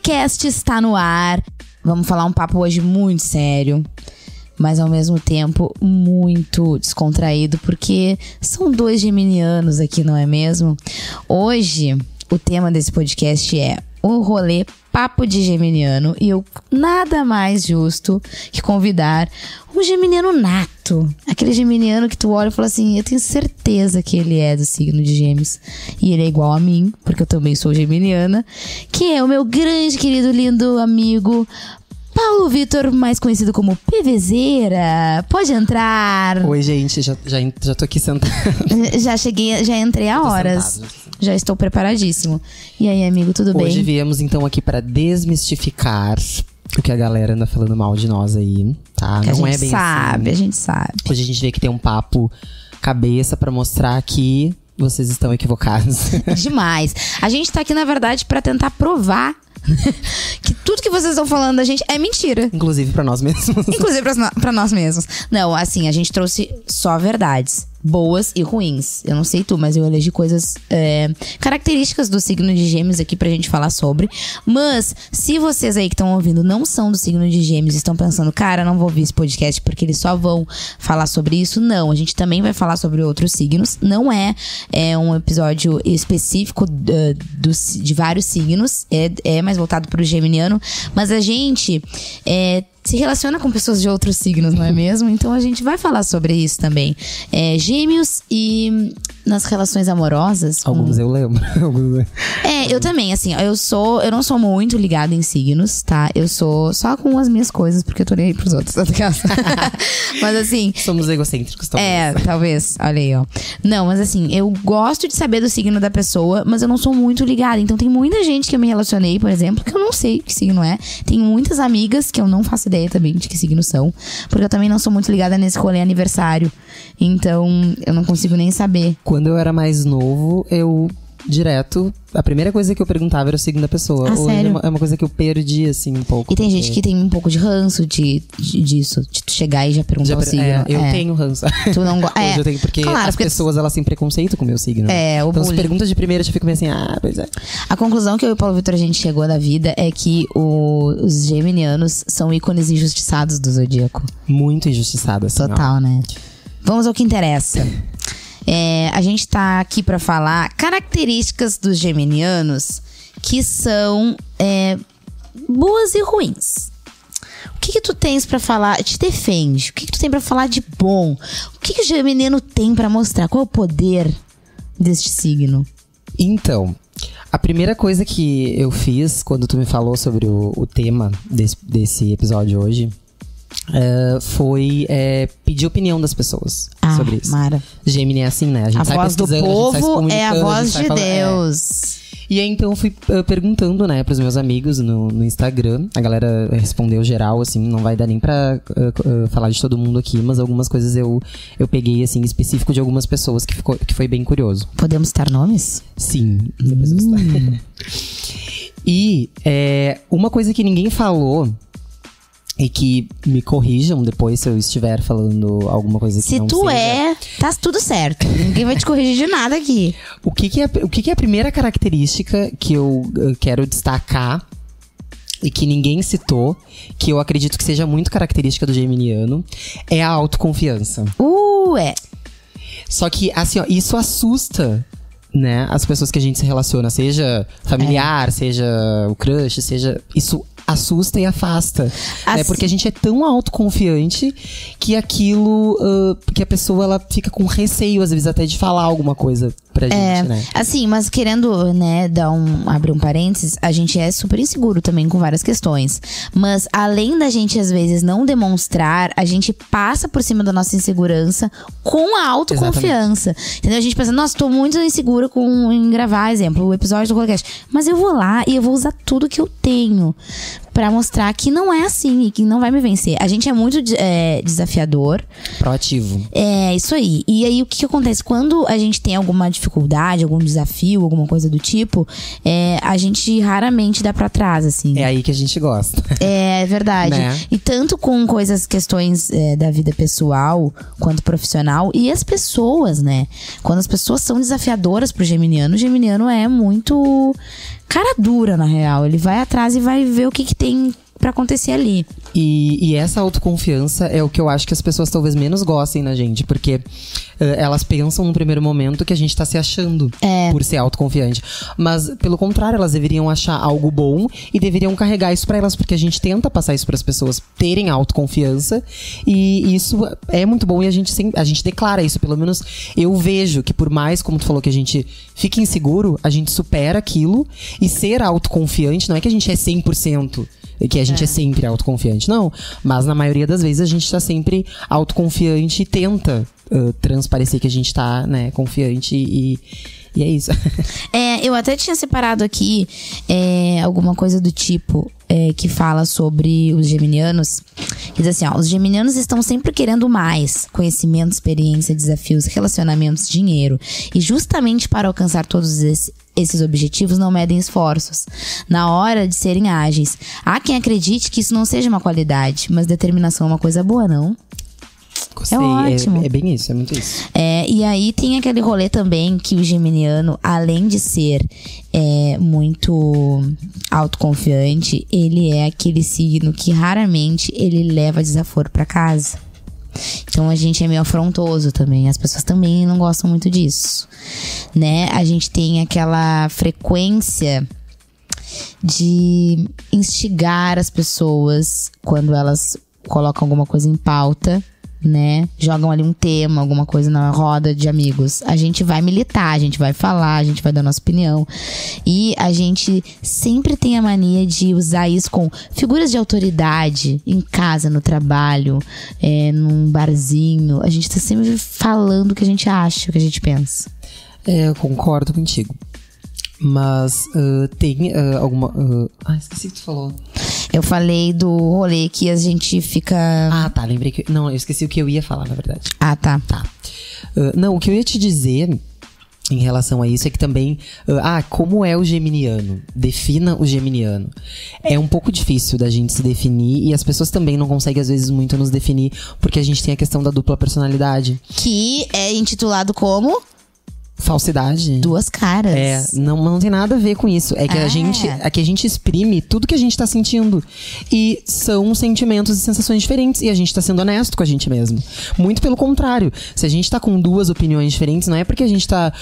podcast está no ar. Vamos falar um papo hoje muito sério, mas ao mesmo tempo muito descontraído, porque são dois geminianos aqui, não é mesmo? Hoje, o tema desse podcast é o rolê Papo de Geminiano, e eu nada mais justo que convidar um geminiano nato. Aquele geminiano que tu olha e fala assim, eu tenho certeza que ele é do signo de Gêmeos. E ele é igual a mim, porque eu também sou geminiana. Que é o meu grande, querido, lindo amigo Paulo Vitor, mais conhecido como PVzeira. Pode entrar. Oi, gente, já tô aqui sentado. Já entrei há horas. Sentado. Já estou preparadíssimo. E aí, amigo, tudo bem? Hoje viemos então aqui pra desmistificar o que a galera anda falando mal de nós aí, tá? Que Não a é gente bem sabe, assim. a gente sabe. Hoje a gente veio aqui ter um papo cabeça pra mostrar que vocês estão equivocados. Demais. A gente tá aqui, na verdade, pra tentar provar que tudo que vocês estão falando da gente é mentira. Inclusive pra nós mesmos. Inclusive pra nós mesmos. Não, assim, a gente trouxe só verdades. Boas e ruins. Eu não sei tu, mas eu elegi coisas características do signo de Gêmeos aqui pra gente falar sobre. Mas, se vocês aí que estão ouvindo não são do signo de Gêmeos e estão pensando, cara, não vou ouvir esse podcast porque eles só vão falar sobre isso. Não, a gente também vai falar sobre outros signos. Não é um episódio específico de vários signos. É mais voltado pro geminiano. Mas a gente se relaciona com pessoas de outros signos, não é mesmo? Então a gente vai falar sobre isso também. Gêmeos e nas relações amorosas. Alguns eu lembro. Eu também, assim, eu não sou muito ligada em signos, tá? Eu sou só com as minhas coisas, porque eu tô nem aí pros outros, tá ligado? Mas assim... Somos egocêntricos também. Talvez. Olha aí, ó. Não, mas assim, eu gosto de saber do signo da pessoa, mas eu não sou muito ligada. Então tem muita gente que eu me relacionei, por exemplo, que eu não sei que signo é. Tem muitas amigas que eu não faço ideia também de que signo são, porque eu também não sou muito ligada nesse rolê aniversário. Então, eu não consigo nem saber. Quando eu era mais novo, a primeira coisa que eu perguntava era o signo da pessoa. Hoje sério? É uma coisa que eu perdi, assim, um pouco. E tem gente que tem um pouco de ranço disso, de tu chegar e já perguntar o signo. Eu tenho ranço. Tu não gosta. Hoje eu tenho, porque as pessoas, elas têm preconceito com o meu signo. Então, as perguntas de primeira, eu já fico meio assim, pois é. A conclusão que eu e o Paulo Vitor a gente chegou da vida é que os geminianos são ícones injustiçados do zodíaco. Muito injustiçados, assim. Total, né? Vamos ao que interessa. A gente tá aqui pra falar características dos geminianos que são boas e ruins. O que tu tens pra falar? Te defende. O que tu tem pra falar de bom? O que o geminiano tem pra mostrar? Qual é o poder deste signo? Então, a primeira coisa que eu fiz quando tu me falou sobre o tema desse episódio hoje foi pedir opinião das pessoas sobre isso. Mara. Gemini é assim, né? A gente sai voz do povo é a voz de Deus. E aí, então, eu fui perguntando, né, pros meus amigos no Instagram. A galera respondeu geral, assim, não vai dar nem pra falar de todo mundo aqui, mas algumas coisas eu peguei, assim, específico de algumas pessoas que foi bem curioso. Podemos citar nomes? Sim, depois eu vou citar. E uma coisa que ninguém falou, e que me corrijam depois se eu estiver falando alguma coisa que não seja. Se tu tá tudo certo. Ninguém vai te corrigir de nada aqui. O que é a primeira característica que eu quero destacar e que ninguém citou, que eu acredito que seja muito característica do geminiano, é a autoconfiança. Só que, assim, ó, isso assusta, né, as pessoas que a gente se relaciona, seja familiar, seja o crush, seja... Isso assusta e afasta. Assim, porque a gente é tão autoconfiante que aquilo... que a pessoa, ela fica com receio, às vezes, até de falar alguma coisa pra gente, né? Assim, mas querendo, né, abrir um parênteses, a gente é super inseguro também com várias questões. Mas, além da gente, às vezes, não demonstrar, a gente passa por cima da nossa insegurança com a autoconfiança. Exatamente. Entendeu? A gente pensa, nossa, tô muito insegura em gravar, exemplo, o episódio do podcast. Mas eu vou lá e eu vou usar tudo que eu tenho pra mostrar que não é assim e que não vai me vencer. A gente é muito desafiador. Proativo. É, isso aí. E aí, o que acontece? Quando a gente tem alguma dificuldade, algum desafio, alguma coisa do tipo, a gente raramente dá pra trás, assim. É aí que a gente gosta. É verdade. Né? E tanto com questões da vida pessoal, quanto profissional. E as pessoas, né? Quando as pessoas são desafiadoras pro geminiano, o geminiano é muito... cara dura, na real. Ele vai atrás e vai ver o que tem pra acontecer ali. E essa autoconfiança é o que eu acho que as pessoas talvez menos gostem na gente. Porque elas pensam num primeiro momento que a gente tá se achando por ser autoconfiante. Mas, pelo contrário, elas deveriam achar algo bom e deveriam carregar isso pra elas. Porque a gente tenta passar isso pras pessoas terem autoconfiança. E isso é muito bom e a gente declara isso. Pelo menos eu vejo que por mais, como tu falou, que a gente fica inseguro, a gente supera aquilo. E ser autoconfiante não é que a gente é 100%. Que a gente é sempre autoconfiante. Não, mas na maioria das vezes a gente tá sempre autoconfiante e tenta transparecer que a gente tá, né, confiante e é isso. Eu até tinha separado aqui alguma coisa do tipo que fala sobre os geminianos. Que diz assim, ó, os geminianos estão sempre querendo mais conhecimento, experiência, desafios, relacionamentos, dinheiro. E justamente para alcançar todos esses objetivos não medem esforços na hora de serem ágeis. Há quem acredite que isso não seja uma qualidade, mas determinação é uma coisa boa, não? Gostei, é ótimo. É bem isso, é muito isso. E aí tem aquele rolê também que o geminiano, além de ser muito autoconfiante, ele é aquele signo que raramente ele leva desaforo pra casa. Então a gente é meio afrontoso também. As pessoas também não gostam muito disso, né? A gente tem aquela frequência de instigar as pessoas quando elas colocam alguma coisa em pauta, né? Jogam ali um tema, alguma coisa na roda de amigos. A gente vai militar, a gente vai falar, a gente vai dar nossa opinião. E a gente sempre tem a mania de usar isso com figuras de autoridade, em casa, no trabalho, num barzinho. A gente tá sempre falando o que a gente acha, o que a gente pensa. Eu concordo contigo. Mas tem alguma... esqueci o que tu falou. Eu falei do rolê que a gente fica... Ah, tá, lembrei que... Não, eu esqueci o que eu ia falar, na verdade. Ah, tá. Não, o que eu ia te dizer em relação a isso é que também... como é o geminiano? Defina o geminiano. É um pouco difícil da gente se definir e as pessoas também não conseguem, às vezes, muito nos definir porque a gente tem a questão da dupla personalidade. Que é intitulado como... Falsidade. Duas caras. Não tem nada a ver com isso. É que a gente exprime tudo que a gente tá sentindo. E são sentimentos e sensações diferentes. E a gente tá sendo honesto com a gente mesmo. Muito pelo contrário. Se a gente tá com duas opiniões diferentes, não é porque a gente tá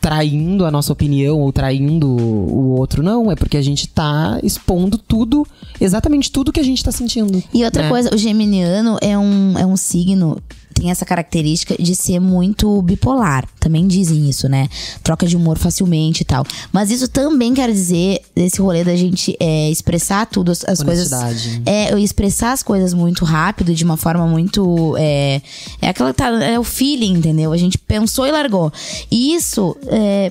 traindo a nossa opinião ou traindo o outro, não. É porque a gente tá expondo tudo, exatamente tudo que a gente tá sentindo. E outra coisa, o geminiano é um signo... Tem essa característica de ser muito bipolar. Também dizem isso, né? Troca de humor facilmente e tal. Mas isso também quer dizer, esse rolê da gente expressar tudo, as coisas. Expressar as coisas muito rápido, de uma forma muito. É o feeling, entendeu? A gente pensou e largou. E isso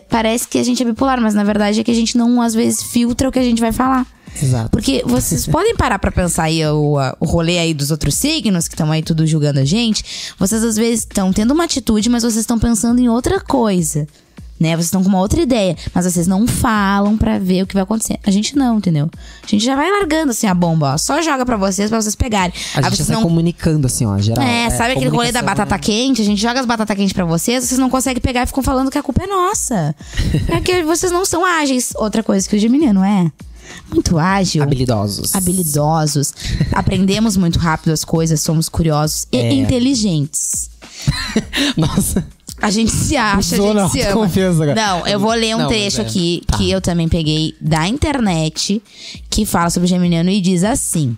parece que a gente é bipolar, mas na verdade é que a gente não, às vezes, filtra o que a gente vai falar. Exato. Porque vocês podem parar pra pensar aí o rolê aí dos outros signos que estão aí tudo julgando a gente. Vocês às vezes estão tendo uma atitude, mas vocês estão pensando em outra coisa, né? Vocês estão com uma outra ideia, mas vocês não falam pra ver o que vai acontecer. A gente não, entendeu? A gente já vai largando assim a bomba, ó. Só joga pra vocês pegarem. A gente já sai comunicando assim, ó, geral. Sabe aquele rolê da batata quente? A gente joga as batatas quentes pra vocês não conseguem pegar e ficam falando que a culpa é nossa. É que vocês não são ágeis. Outra coisa que o geminiano é muito ágil. Habilidosos. Aprendemos muito rápido as coisas, somos curiosos e inteligentes. Nossa. A gente se acha, a gente se ama. Não, eu vou ler um trecho aqui que eu também peguei da internet, que fala sobre o geminiano e diz assim: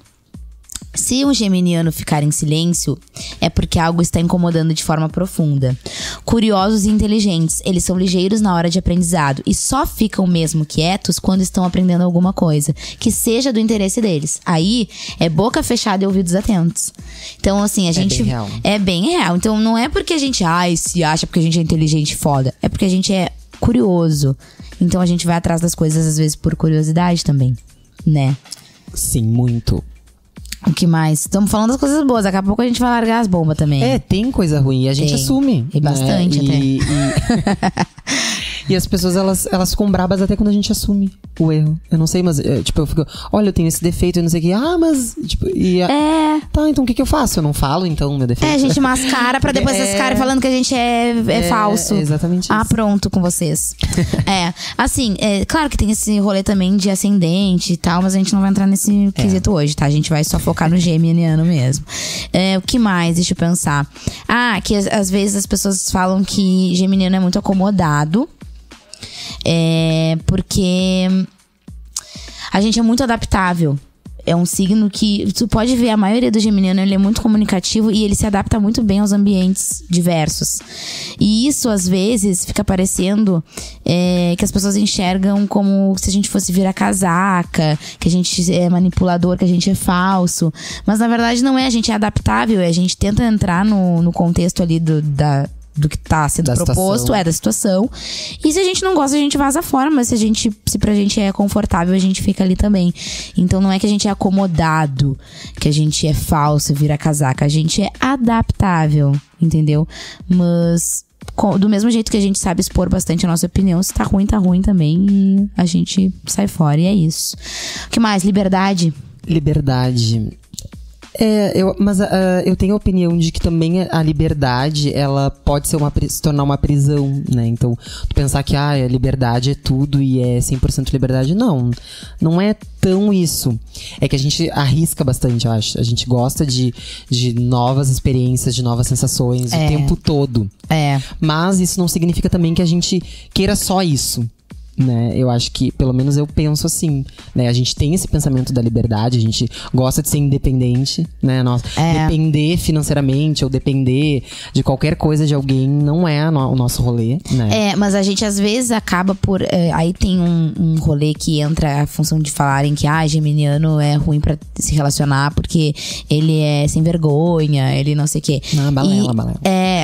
se um geminiano ficar em silêncio, é porque algo está incomodando de forma profunda. Curiosos e inteligentes, eles são ligeiros na hora de aprendizado e só ficam mesmo quietos quando estão aprendendo alguma coisa que seja do interesse deles. Aí, é boca fechada e ouvidos atentos. Então, assim, a gente... bem real. É bem real. Então, não é porque a gente se acha porque a gente é inteligente e foda. É porque a gente é curioso. Então, a gente vai atrás das coisas, às vezes, por curiosidade também, né? Sim, muito. O que mais? Estamos falando das coisas boas. Daqui a pouco a gente vai largar as bombas também. Tem coisa ruim. E a gente assume. E bastante, até. E as pessoas, elas ficam brabas até quando a gente assume o erro. Eu não sei, mas, tipo, eu fico, olha, eu tenho esse defeito, eu não sei o que. Ah, mas, tipo, tá, então o que eu faço? Eu não falo, então, meu defeito. A gente mascara pra depois vocês ficarem falando que a gente é falso. É exatamente isso. Pronto com vocês. Assim, claro que tem esse rolê também de ascendente e tal, mas a gente não vai entrar nesse quesito hoje, tá? A gente vai só focar no geminiano mesmo. O que mais? Deixa eu pensar. Que às vezes as pessoas falam que geminiano é muito acomodado. Porque a gente é muito adaptável. É um signo que tu pode ver, a maioria do geminiano, ele é muito comunicativo e ele se adapta muito bem aos ambientes diversos. E isso, às vezes, fica parecendo que as pessoas enxergam como se a gente fosse virar casaca, que a gente é manipulador, que a gente é falso. Mas, na verdade, não é. A gente é adaptável. A gente tenta entrar no contexto ali do que tá sendo proposto, da situação. E se a gente não gosta, a gente vaza fora. Mas se pra gente é confortável, a gente fica ali também. Então não é que a gente é acomodado, que a gente é falso, vira casaca. A gente é adaptável, entendeu? Mas do mesmo jeito que a gente sabe expor bastante a nossa opinião, se tá ruim também. E a gente sai fora, e é isso. O que mais? Liberdade. Mas eu tenho a opinião de que também a liberdade, ela pode se tornar uma prisão, né? Então, tu pensar que a liberdade é tudo e é 100% liberdade, não é tão isso. É que a gente arrisca bastante, eu acho. A gente gosta de novas experiências, de novas sensações o tempo todo. Mas isso não significa também que a gente queira só isso. Né? Eu acho que, pelo menos eu penso assim, né? A gente tem esse pensamento da liberdade, a gente gosta de ser independente, né? Depender financeiramente ou depender de qualquer coisa de alguém não é o nosso rolê, né? Mas a gente às vezes acaba por... aí tem um rolê que entra a função de falarem que geminiano é ruim pra se relacionar porque ele é sem vergonha, ele não sei o quê. Balela.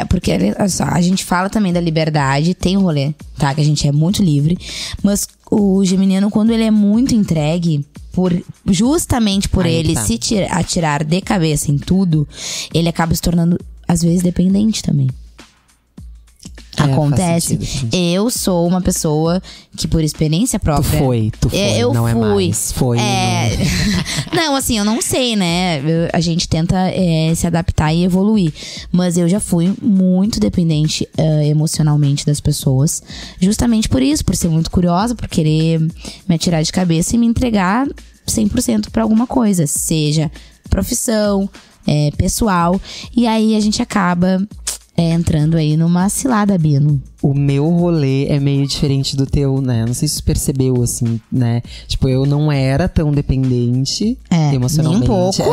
Porque a gente fala também da liberdade, tem um rolê, tá? Que a gente é muito livre. Mas o geminiano, quando ele é muito entregue, justamente por ele se atirar de cabeça em tudo, ele acaba se tornando, às vezes, dependente também. Acontece. Eu sou uma pessoa que, por experiência própria... Tu foi, não fui. É mais. Foi. Não, assim, eu não sei, né? A gente tenta se adaptar e evoluir. Mas eu já fui muito dependente emocionalmente das pessoas. Justamente por isso, por ser muito curiosa, por querer me atirar de cabeça e me entregar 100% pra alguma coisa. Seja profissão, pessoal. E aí a gente acaba... entrando aí numa cilada, Bino. O meu rolê é meio diferente do teu, né? Não sei se você percebeu, assim, né? Tipo, eu não era tão dependente emocionalmente. Nem um pouco.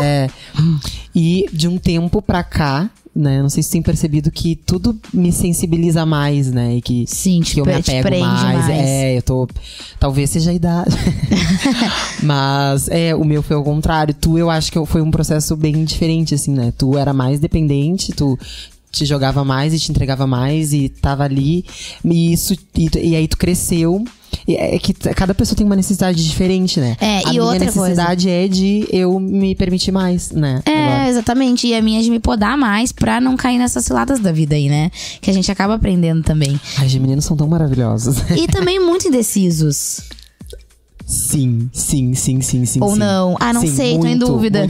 E de um tempo pra cá, né? Não sei se você tem percebido que tudo me sensibiliza mais, né? E que, sim, que eu me apego mais. Eu tô... Talvez seja a idade. Mas, o meu foi ao contrário. Eu acho que foi um processo bem diferente, assim, né? Tu era mais dependente, te jogava mais e te entregava mais e tava ali. E aí tu cresceu. É que cada pessoa tem uma necessidade diferente, né? A minha necessidade é de eu me permitir mais, né? Exatamente. E a minha é de me podar mais pra não cair nessas ciladas da vida aí, né? Que a gente acaba aprendendo também. Ai, geminianos são tão maravilhosos. E também muito indecisos. Sim. Ou não? Não sei, tô em dúvida.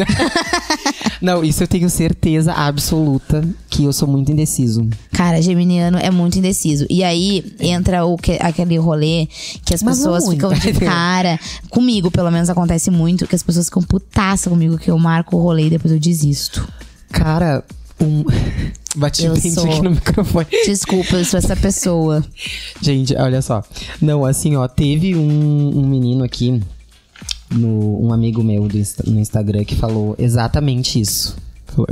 Não, isso eu tenho certeza absoluta que eu sou muito indeciso. Cara, geminiano é muito indeciso. E aí entra aquele rolê que as pessoas ficam de cara. Comigo, pelo menos, acontece muito que as pessoas ficam putaça comigo que eu marco o rolê e depois eu desisto. Cara, bati bem aqui no microfone. Desculpa, eu sou essa pessoa. Gente, olha só. Não, assim, teve um menino aqui, um amigo meu no Instagram, que falou exatamente isso.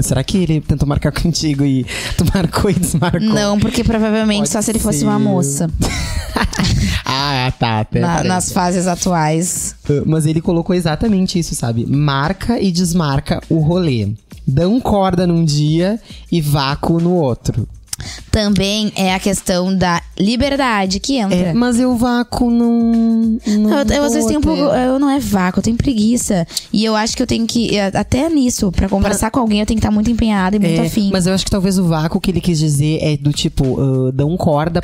Será que ele tentou marcar contigo e tu marcou e desmarcou? Não, porque provavelmente pode só se ele fosse uma moça. Tá. Nas fases atuais. Mas ele colocou exatamente isso, sabe? Marca e desmarca o rolê. Dão corda num dia e vácuo no outro. Também é a questão da liberdade que entra. Mas o vácuo não eu às vezes tenho um pouco. Eu não é vácuo, eu tenho preguiça. E eu acho que eu tenho que. Até nisso, pra conversar com alguém, eu tenho que estar muito empenhada e muito afim. Mas eu acho que talvez o vácuo que ele quis dizer é do tipo, dão corda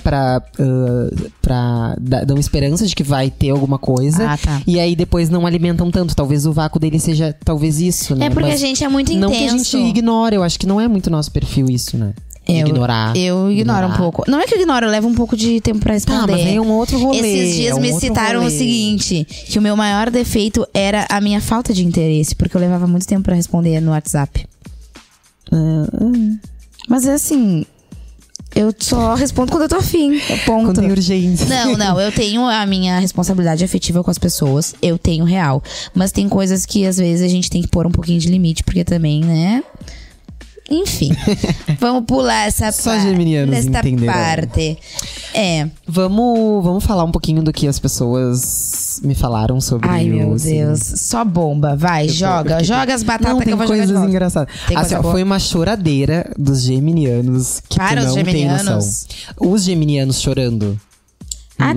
dão esperança de que vai ter alguma coisa. Ah, tá. E aí depois não alimentam tanto. Talvez o vácuo dele seja talvez isso, né? É porque a gente é muito intenso. Não que a gente ignora, eu acho que não é muito nosso perfil isso, né? Ignorar. Eu ignoro um pouco. Não é que eu ignoro, eu levo um pouco de tempo pra responder. Mas é um outro rolê. Esses dias me citaram o seguinte: que o meu maior defeito era a minha falta de interesse, porque eu levava muito tempo pra responder no WhatsApp. Mas é assim, eu só respondo quando eu tô afim. Ponto. Quando tem urgência. Não, eu tenho a minha responsabilidade afetiva com as pessoas. Eu tenho real. Mas tem coisas que às vezes a gente tem que pôr um pouquinho de limite, porque também, né? Enfim, vamos pular essa Só geminianos entenderão. parte. Vamos falar um pouquinho do que as pessoas me falaram sobre. Ai, meu Deus. Só bomba. Vai, joga as batatas que eu vou jogar de volta. Coisas engraçadas. Assim, foi uma choradeira dos geminianos que Para tu não os geminianos. tem noção. Os geminianos chorando.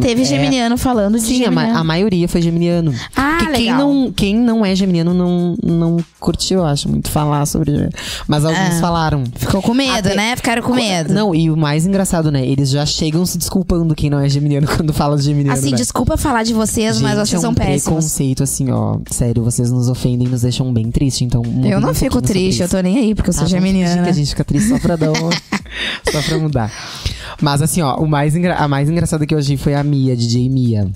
Teve geminiano falando de geminiano. A maioria foi geminiano. Porque legal. quem não é geminiano não curtiu, eu acho, muito falar sobre. Mas alguns falaram. Ficou com medo, né? Ficaram com medo. Não, e o mais engraçado, né? Eles já chegam se desculpando quem não é geminiano quando fala de geminiano. Assim, né? desculpa falar de vocês, mas vocês são péssimos. Preconceito, assim, ó. Sério, vocês nos ofendem, nos deixam bem tristes. Então, eu não fico triste, eu tô nem aí, porque eu sou geminiana. Que a gente fica triste só pra dar só pra mudar. Mas assim, ó, a mais engraçada que eu achei foi a Mia, DJ Mia.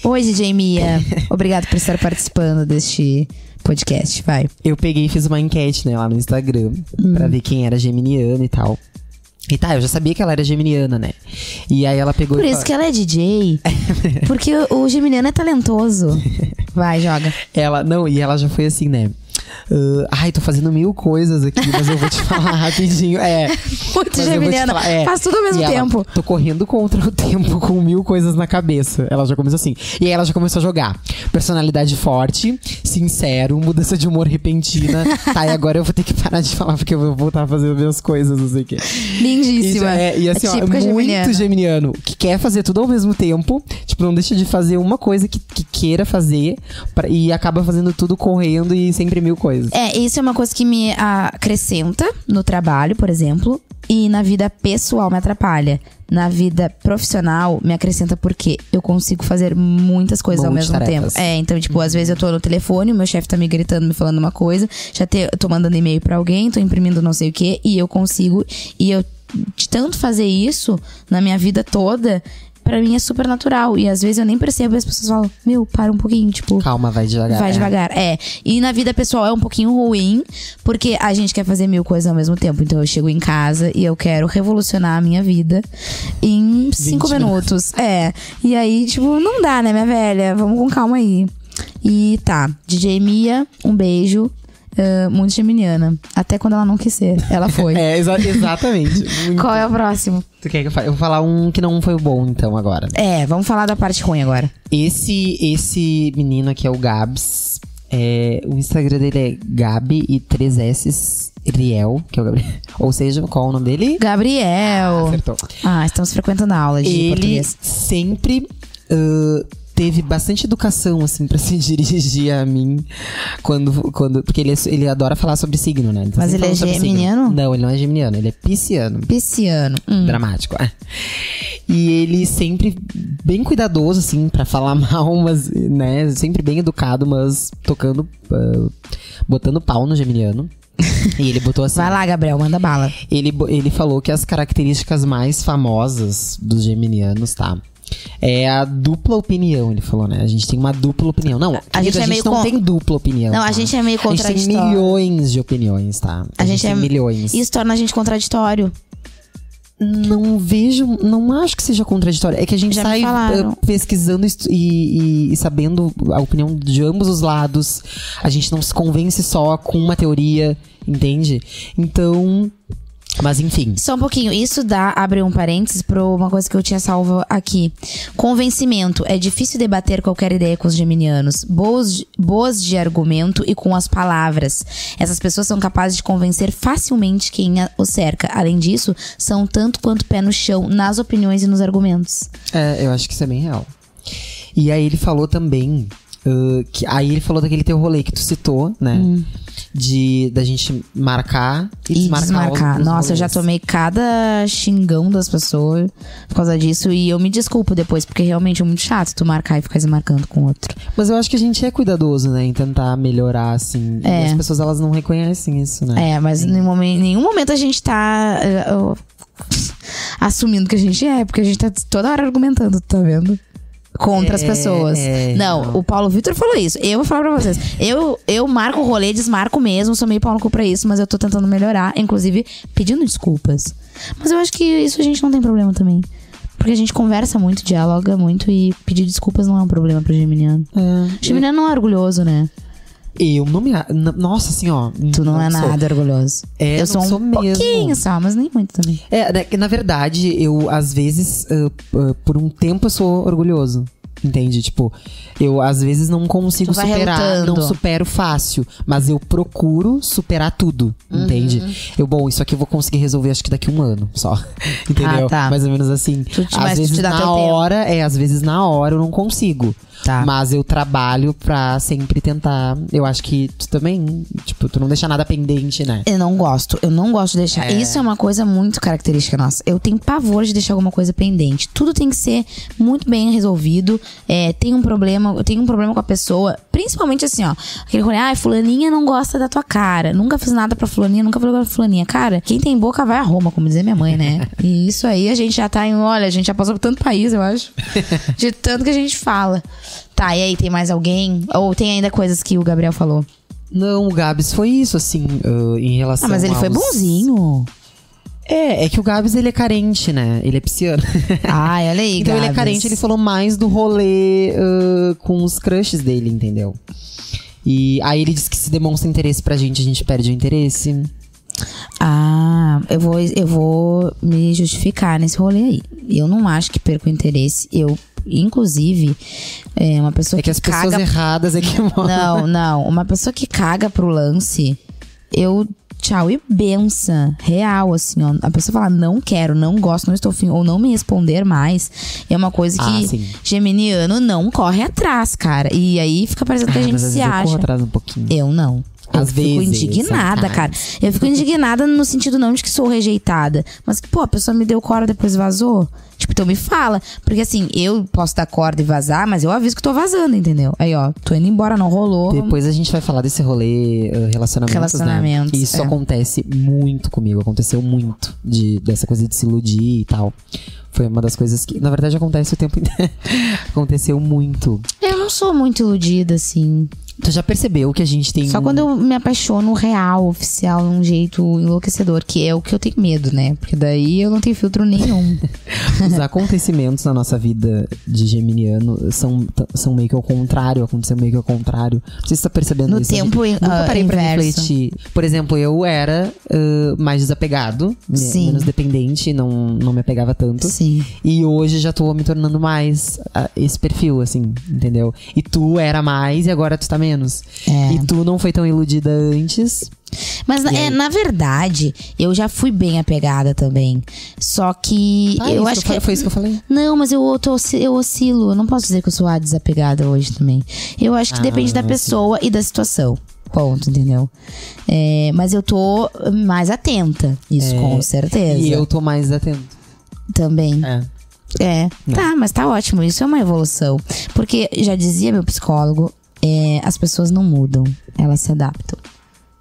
Oi, DJ Mia. Obrigado por estar participando deste podcast, vai. Eu peguei e fiz uma enquete, né, lá no Instagram, pra ver quem era geminiano e tal. E eu já sabia que ela era geminiana, né? E aí ela pegou Por isso que ela é DJ. Porque o geminiano é talentoso. Vai, joga. E ela já foi assim, né? Tô fazendo 1000 coisas aqui, mas eu vou te falar rapidinho. Muito geminiana. Faz tudo ao mesmo tempo. Tô correndo contra o tempo com 1000 coisas na cabeça. Ela já começou assim. E aí ela já começou a jogar. Personalidade forte, sincero, mudança de humor repentina. E agora eu vou ter que parar de falar porque eu vou voltar a fazer as minhas coisas, não sei o quê. Lindíssima. E assim, muito geminiano. Que quer fazer tudo ao mesmo tempo. Tipo, não deixa de fazer uma coisa que queira fazer. E acaba fazendo tudo correndo e sempre 1000 coisas. Isso é uma coisa que me acrescenta no trabalho, por exemplo. E na vida pessoal me atrapalha. Na vida profissional me acrescenta porque eu consigo fazer muitas coisas ao mesmo tempo. Então, tipo, às vezes eu tô no telefone, o meu chefe tá me gritando, me falando uma coisa. Tô mandando e-mail pra alguém, tô imprimindo não sei o quê. E eu consigo. E eu, de tanto fazer isso na minha vida toda, pra mim é super natural. E às vezes eu nem percebo e as pessoas falam, para um pouquinho, tipo... Calma, vai devagar. Vai devagar, E na vida pessoal é um pouquinho ruim, porque a gente quer fazer 1000 coisas ao mesmo tempo. Então eu chego em casa e eu quero revolucionar a minha vida em 5 minutos. E aí, tipo, não dá, né, minha velha? Vamos com calma aí. E DJ Mia, um beijo. Muito geminiana. Até quando ela não quis ser, ela foi. Exatamente. Qual é o próximo? Tu quer que eu fale? Eu vou falar um que não foi bom, então, agora. Vamos falar da parte ruim agora. Esse menino aqui é o Gabs. O Instagram dele é Gabi e 3 S's Riel, que é o Gabriel. Ou seja, qual é o nome dele? Gabriel. Acertou. Estamos frequentando a aula de português. Ele sempre... teve bastante educação, assim, pra se dirigir a mim porque ele adora falar sobre signo, né? Então, mas ele é geminiano? Não, ele não é geminiano, ele é pisciano. Pisciano. Dramático, E ele sempre bem cuidadoso, assim, pra falar mal, mas, né? Sempre bem educado, mas botando pau no geminiano. E ele botou assim... Vai lá, Gabriel, manda bala. Ele falou que as características mais famosas dos geminianos, é a dupla opinião, ele falou, né? A gente tem uma dupla opinião. Não, a gente não tem dupla opinião. Não, a gente é meio contraditório. A gente tem milhões de opiniões, A gente tem milhões. Isso torna a gente contraditório. Não acho que seja contraditório. É que a gente sai pesquisando e sabendo a opinião de ambos os lados. A gente não se convence só com uma teoria, entende? Então... Mas enfim. Só um pouquinho. Isso abre um parênteses pra uma coisa que eu tinha salvo aqui. Convencimento. É difícil debater qualquer ideia com os geminianos. Boas de argumento e com as palavras. Essas pessoas são capazes de convencer facilmente quem os cerca. Além disso, são tanto quanto pé no chão nas opiniões e nos argumentos. Eu acho que isso é bem real. E aí ele falou também... aí ele falou daquele teu rolê que tu citou, né? Da gente marcar e desmarcar. Nossa, rolês. eu já tomei cada xingão das pessoas por causa disso. E eu me desculpo depois, porque realmente é muito chato tu marcar e ficar desmarcando com outro. Mas eu acho que a gente é cuidadoso, né? Em tentar melhorar, assim. E as pessoas, elas não reconhecem isso, né? Mas em nenhum momento a gente tá assumindo que a gente porque a gente tá toda hora argumentando, tá vendo? Contra as pessoas. Não, o Paulo Vitor falou isso. Eu vou falar pra vocês. Eu marco o rolê, desmarco mesmo. Sou meio pau no cu pra isso, mas eu tô tentando melhorar. Inclusive, pedindo desculpas. Mas eu acho que isso a gente não tem problema também. Porque a gente conversa muito, dialoga muito. E pedir desculpas não é um problema pro geminiano. Geminiano não é orgulhoso, né? Eu não me... Nossa, assim, ó... Tu não é nada orgulhoso. Eu sou um pouquinho só, mas nem muito também. Na verdade, eu, às vezes, por um tempo eu sou orgulhoso. Entende? Tipo, eu às vezes não consigo superar, relutando. não supero fácil, mas eu procuro superar tudo, entende? Bom, isso aqui eu vou conseguir resolver acho que daqui 1 ano só, entendeu? Tá. Mais ou menos assim. Às vezes na hora, às vezes na hora eu não consigo. Tá. Mas eu trabalho pra sempre tentar. Eu acho que tu também, tipo, tu não deixa nada pendente, né? Eu não gosto de deixar. Isso é uma coisa muito característica nossa. Eu tenho pavor de deixar alguma coisa pendente. Tudo tem que ser muito bem resolvido. Tem um problema, eu tenho um problema com a pessoa. Principalmente assim, ó. Aquele rolê, fulaninha não gosta da tua cara. Nunca fiz nada pra fulaninha, nunca falei pra fulaninha. Cara, quem tem boca vai a Roma, como dizia minha mãe, né? E isso aí a gente já tá olha, a gente já passou por tanto país, eu acho. De tanto que a gente fala. Tá, e aí, tem mais alguém? Ou tem ainda coisas que o Gabriel falou? Não, o Gabs foi isso, assim, em relação mas ele foi bonzinho. É que o Gabs, ele é carente, né? Ele é pisciano. Ai, olha aí, então Gabs. Ele é carente, ele falou mais do rolê com os crushes dele, entendeu? E aí ele disse que se demonstra interesse pra gente, a gente perde o interesse. Eu vou me justificar nesse rolê aí. Eu não acho que perco o interesse. Inclusive, uma pessoa que as pessoas erradas é que moram. Não. Uma pessoa que caga pro lance, tchau e benção. Real, assim, ó. A pessoa fala, não quero, não gosto, não estou afim, ou não me responder mais. É uma coisa que geminiano não corre atrás, cara. E aí fica parecendo que a gente se acha. Eu corro atrás um pouquinho. Eu não. Eu fico indignada, cara. Eu fico indignada no sentido não de que sou rejeitada, mas que, a pessoa me deu corda e depois vazou. Tipo, então me fala. Porque assim, eu posso dar corda e vazar, mas eu aviso que tô vazando, entendeu? Aí, ó, tô indo embora, não rolou. Depois a gente vai falar desse rolê relacionamentos, né? E isso acontece muito comigo. Aconteceu muito dessa coisa de se iludir e tal. Foi uma das coisas que, na verdade, acontece o tempo inteiro. Aconteceu muito. Eu não sou muito iludida, assim. Tu já percebeu que a gente tem... Só quando eu me apaixono real, oficial, num jeito enlouquecedor, que é o que eu tenho medo, né? Porque daí eu não tenho filtro nenhum. Os acontecimentos na nossa vida de geminiano são meio que ao contrário. Aconteceu meio que ao contrário. Não sei se você tá percebendo no isso. Tempo nunca parei inverso. Pra refletir. Por exemplo, eu era mais desapegado, menos dependente, não me apegava tanto. Sim. E hoje já tô me tornando mais esse perfil, assim, entendeu? E tu era mais e agora tu tá menos. E tu não foi tão iludida antes. Mas na verdade, eu já fui bem apegada também. Só que eu acho que foi isso que eu falei? Não, mas eu oscilo. Eu não posso dizer que eu sou desapegada hoje também. Eu acho que depende da pessoa e da situação. Ponto, entendeu? Mas eu tô mais atenta. Isso, com certeza. E eu tô mais atento. Também. Tá, mas tá ótimo. Isso é uma evolução. Porque já dizia meu psicólogo, as pessoas não mudam, elas se adaptam.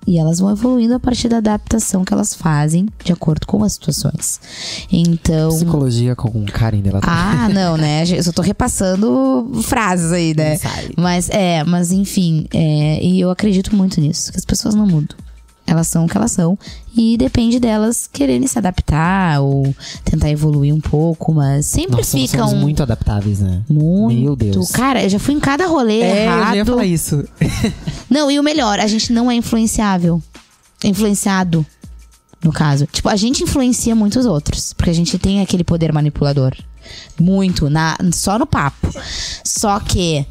E elas vão evoluindo a partir da adaptação que elas fazem de acordo com as situações. Então... Psicologia com Karen dela. Não, né? Eu só tô repassando frases aí, né? Mas enfim, e eu acredito muito nisso, que as pessoas não mudam. Elas são o que elas são. E depende delas quererem se adaptar ou tentar evoluir um pouco, mas sempre ficam... somos muito adaptáveis, né? Muito. Meu Deus. Cara, eu já fui em cada rolê errado. Eu já ia falar isso. Não, e o melhor, a gente não é influenciável. Influenciado. no caso. Tipo, a gente influencia muitos outros, porque a gente tem aquele poder manipulador. Muito, só no papo. Só que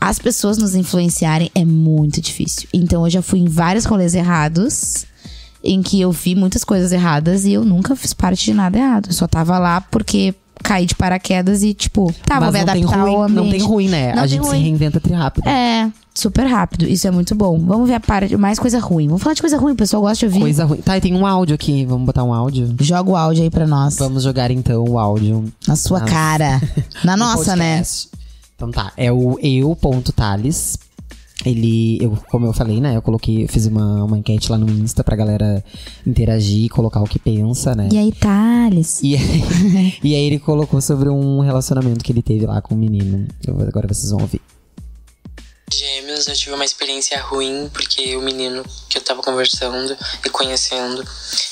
as pessoas nos influenciarem é muito difícil. Então eu já fui em vários rolês errados, em que eu vi muitas coisas erradas e eu nunca fiz parte de nada errado. Eu só tava lá porque caí de paraquedas e tipo, tá, vou me adaptar ao ambiente. Não tem ruim, né? A gente se reinventa rápido. É, super rápido. Isso é muito bom. Vamos ver a parte mais coisa ruim. Vamos falar de coisa ruim, o pessoal gosta de ouvir. Coisa ruim. Tá, e tem um áudio aqui. Vamos botar um áudio? Joga o áudio aí pra nós. Vamos jogar então o áudio. Na sua cara. Na nossa, né? Então tá, é o eu.thales. Como eu falei, né? Eu fiz uma enquete lá no Insta pra galera interagir, colocar o que pensa, né? E aí, Thales? E aí ele colocou sobre um relacionamento que ele teve lá com um menino. Agora vocês vão ouvir. Gêmeos, eu tive uma experiência ruim, porque o menino que eu tava conversando e conhecendo,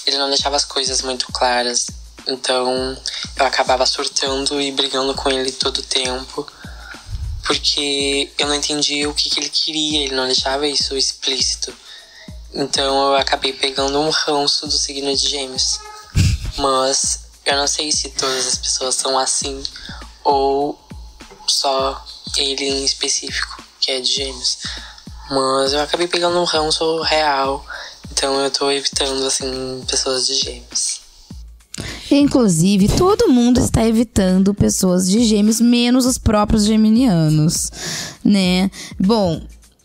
ele não deixava as coisas muito claras. Então, eu acabava surtando e brigando com ele todo o tempo, porque eu não entendia o que ele queria, ele não deixava isso explícito. Então, eu acabei pegando um ranço do signo de Gêmeos. Mas eu não sei se todas as pessoas são assim, ou só ele em específico, que é de Gêmeos. Mas eu acabei pegando um ranço real, então eu tô evitando, assim, pessoas de Gêmeos. Inclusive, todo mundo está evitando pessoas de Gêmeos, menos os próprios geminianos, né? Bom,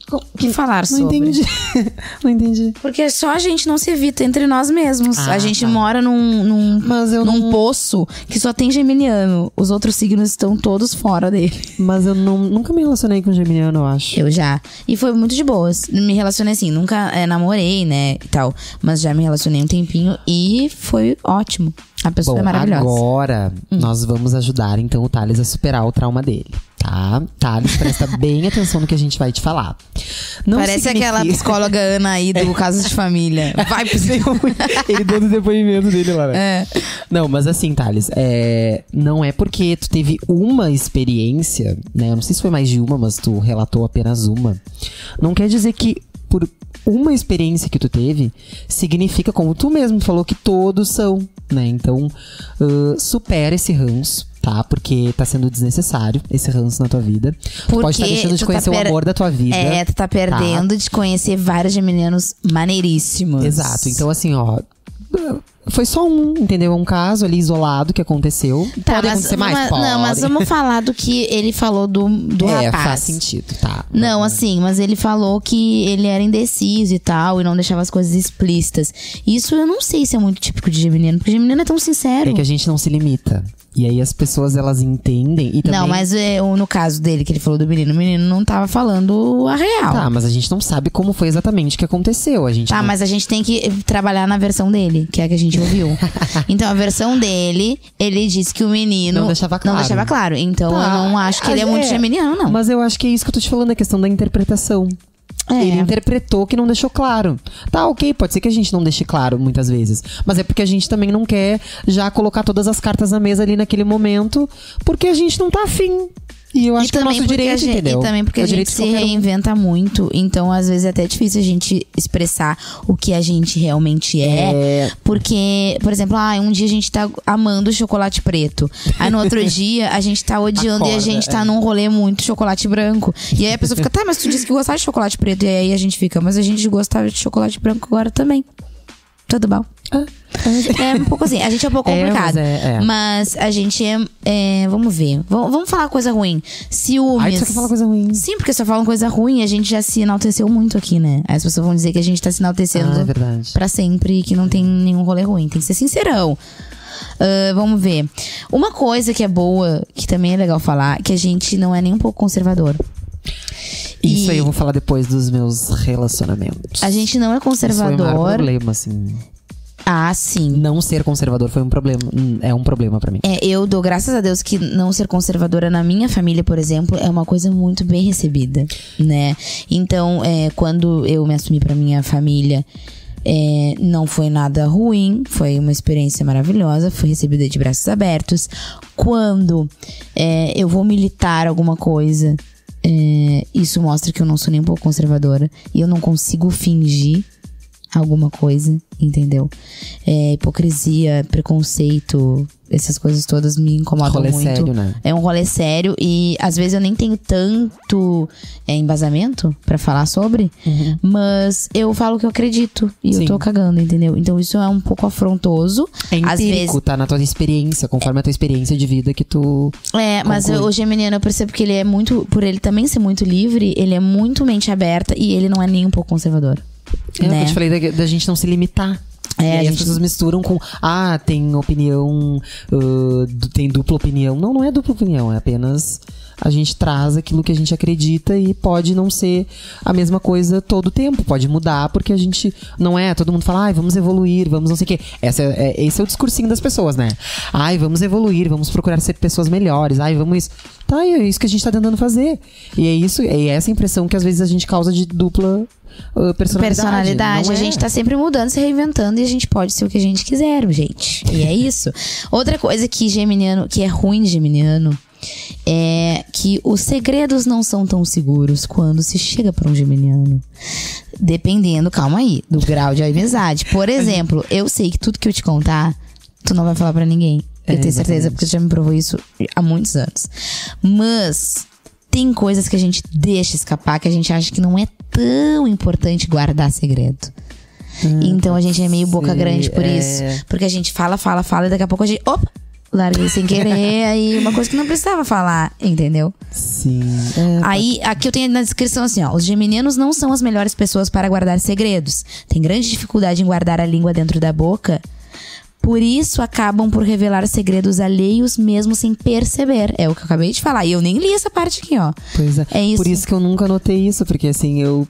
o que falar sobre? Não entendi. Porque só a gente não se evita entre nós mesmos. A gente mora num poço que só tem geminiano. Os outros signos estão todos fora dele. Mas eu nunca me relacionei com geminiano, eu acho. Eu já. E foi muito de boas. Me relacionei assim, nunca namorei, né, e tal. Mas já me relacionei um tempinho e foi ótimo. A pessoa é maravilhosa. Agora nós vamos ajudar então o Thales a superar o trauma dele, tá? Thales, presta bem atenção no que a gente vai te falar. Não Parece aquela psicóloga Ana aí do Casos de Família. Vai pro Ele dando o depoimento dele lá, né? É. Não, mas assim, Thales, não é porque tu teve uma experiência, né? Eu não sei se foi mais de uma, mas tu relatou apenas uma. Não quer dizer que por uma experiência que tu teve, significa, como tu mesmo falou, que todos são, né? Então, supera esse ranço, tá? Porque tá sendo desnecessário esse ranço na tua vida. Tu pode estar deixando de conhecer o amor da tua vida. Tu tá perdendo de conhecer vários geminianos maneiríssimos. Exato. Então, assim, ó, foi só entendeu? Um caso ali isolado que aconteceu. Pode acontecer mais? Pode. Não, mas vamos falar do que ele falou do rapaz. Faz sentido, tá. Não, assim, mas ele falou que ele era indeciso e tal, e não deixava as coisas explícitas. Isso eu não sei se é muito típico de geminiano, porque geminiano é tão sincero. É que a gente não se limita. E aí as pessoas, elas entendem e também... Não, mas no caso dele, que ele falou do menino, o menino não tava falando a real. Tá, mas a gente não sabe como foi exatamente que aconteceu. Mas a gente tem que trabalhar na versão dele, que é a que a gente ouviu. Então, a versão dele, ele disse que o menino... Não deixava claro. Então, eu não acho que ele é muito geminiano, não. Mas eu acho que é isso que eu tô te falando, a questão da interpretação. Ele interpretou que não deixou claro. Tá, ok, pode ser que a gente não deixe claro muitas vezes. Mas é porque a gente também não quer já colocar todas as cartas na mesa ali naquele momento, porque a gente não tá afim. E eu acho que é o nosso direito, entendeu? E também porque a gente se reinventa muito. Então, às vezes, é até difícil a gente expressar o que a gente realmente é. Porque, por exemplo, um dia a gente tá amando chocolate preto. Aí no outro dia a gente tá odiando e a gente tá num rolê muito chocolate branco. E aí a pessoa fica, tá, mas tu disse que gostava de chocolate preto. E aí a gente fica, mas a gente gostava de chocolate branco agora também. Tudo bom. É um pouco assim, a gente é um pouco complicado. Mas a gente vamos ver. Vamos falar coisa ruim. Ciúmes. Ai, tu só quer falar coisa ruim. Sim, porque se eu falo coisa ruim, a gente já se enalteceu muito aqui, né? Aí as pessoas vão dizer que a gente tá se enaltecendo pra sempre e que não tem nenhum rolê ruim. Tem que ser sincerão. Vamos ver. Uma coisa que é boa, que também é legal falar, que a gente não é nem um pouco conservador. Isso aí eu vou falar depois dos meus relacionamentos. A gente não é conservador. Isso foi um problema, assim. Sim. Não ser conservador foi um problema. É um problema pra mim. Eu dou graças a Deus que não ser conservadora na minha família, por exemplo, é uma coisa muito bem recebida, né? Então, quando eu me assumi pra minha família, não foi nada ruim, foi uma experiência maravilhosa, fui recebida de braços abertos. Quando eu vou militar alguma coisa, isso mostra que eu não sou nem um pouco conservadora e eu não consigo fingir alguma coisa, entendeu? Hipocrisia, preconceito, essas coisas todas me incomodam muito. Sério, né? É um rolê sério e às vezes eu nem tenho tanto embasamento pra falar sobre, mas eu falo o que eu acredito e Sim. eu tô cagando, entendeu? Então isso é um pouco afrontoso. É empírico, às vezes, tá na tua experiência, conforme a tua experiência de vida que tu... mas o geminiano eu percebo que ele é muito, por ele também ser muito livre, ele é muito mente aberta e ele não é nem um pouco conservador. É o que né? eu te falei da gente não se limitar. E aí as pessoas misturam com, tem opinião, tem dupla opinião. Não é dupla opinião, é apenas a gente traz aquilo que a gente acredita e pode não ser a mesma coisa todo o tempo. Pode mudar porque a gente não é, todo mundo fala, vamos evoluir, vamos não sei o quê. Esse é o discursinho das pessoas, né? Vamos evoluir, vamos procurar ser pessoas melhores, vamos isso. Tá, é isso que a gente tá tentando fazer. E é essa impressão que às vezes a gente causa de dupla personalidade. A gente tá sempre mudando, se reinventando e a gente pode ser o que a gente quiser, gente. E é isso. Outra coisa que é ruim de geminiano é que os segredos não são tão seguros quando se chega pra um geminiano. Dependendo, calma aí, do grau de amizade. Por exemplo, eu sei que tudo que eu te contar, tu não vai falar pra ninguém. Eu tenho certeza, porque você já me provou isso há muitos anos. Mas tem coisas que a gente deixa escapar, que a gente acha que não é tão importante guardar segredo. Então a gente é meio boca grande por isso. Porque a gente fala e daqui a pouco a gente... Opa! Larguei sem querer, aí uma coisa que não precisava falar, entendeu? Sim. Aí, aqui eu tenho na descrição assim, ó. Os geminianos não são as melhores pessoas para guardar segredos. Tem grande dificuldade em guardar a língua dentro da boca. Por isso, acabam por revelar segredos alheios mesmo sem perceber. É o que eu acabei de falar. E eu nem li essa parte aqui, ó. Pois é. É isso. Por isso que eu nunca notei isso, porque assim, eu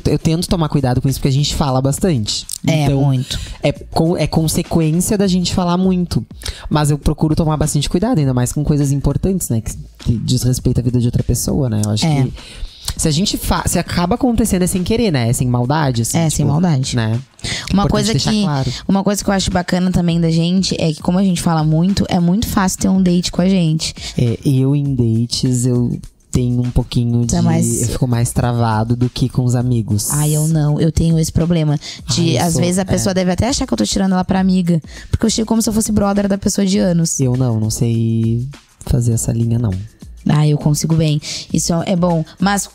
eu tento tomar cuidado com isso, porque a gente fala bastante. Então, muito. É consequência da gente falar muito. Mas eu procuro tomar bastante cuidado, ainda mais com coisas importantes, né? Que diz respeito à vida de outra pessoa, né? Eu acho que se acaba acontecendo sem querer, né? Sem maldade, assim. Sem maldade. Né? Uma coisa que eu acho bacana também da gente é que, como a gente fala muito, é muito fácil ter um date com a gente. Eu em dates, eu tenho um pouquinho de... Eu fico mais travado do que com os amigos. Eu não. Eu tenho esse problema. Às vezes a pessoa deve até achar que eu tô tirando ela pra amiga. Porque eu chego como se eu fosse brother da pessoa de anos. Eu não sei fazer essa linha, não. Eu consigo bem. Isso é bom. Mas,